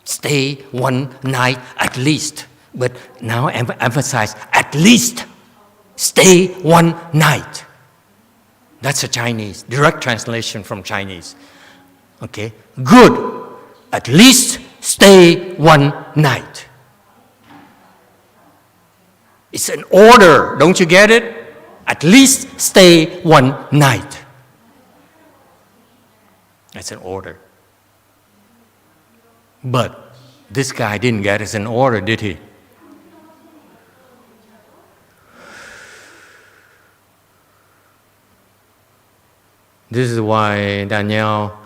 Stay one night at least. But now emphasize, at least stay one night. That's a Chinese, direct translation from Chinese. Okay, good. At least stay one night. It's an order, don't you get it? At least stay one night. That's an order. But this guy didn't get it as an order, did he? This is why Danielle,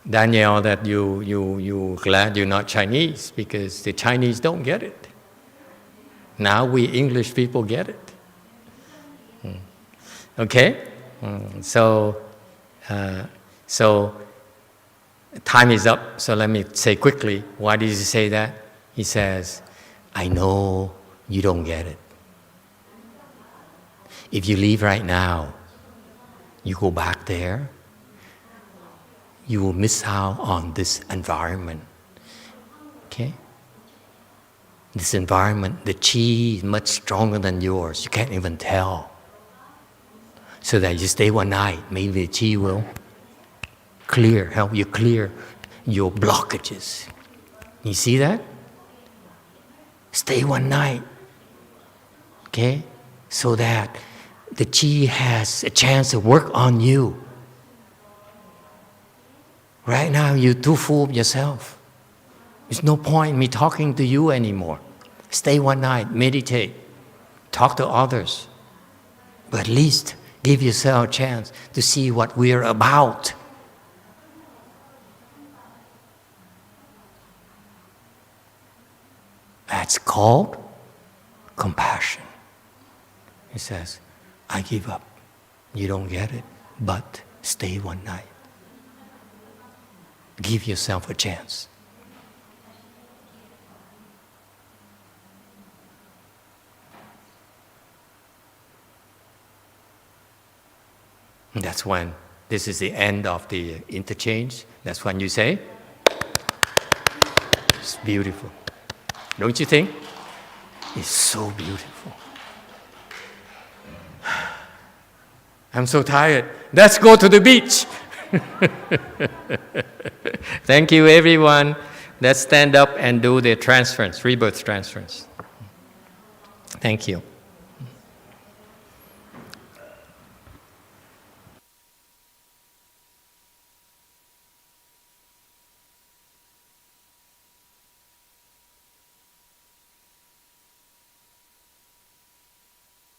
that you glad you're not Chinese, because the Chinese don't get it. Now we English people get it. Okay? So time is up, so let me say quickly, why did he say that? He says, I know you don't get it. If you leave right now, you go back there, you will miss out on this environment. Okay? This environment, the chi is much stronger than yours. You can't even tell. So that you stay one night, maybe the chi will help you clear your blockages. You see that? Stay one night. Okay? So that the chi has a chance to work on you. Right now, you're too full of yourself. There's no point in me talking to you anymore. Stay one night, meditate, talk to others. But at least give yourself a chance to see what we're about. That's called compassion. He says, I give up. You don't get it, but stay one night. Give yourself a chance. And that's when this is the end of the interchange. That's when you say, it's beautiful. Don't you think? It's so beautiful. I'm so tired. Let's go to the beach. Thank you, everyone. Let's stand up and do the transference, rebirth transference. Thank you.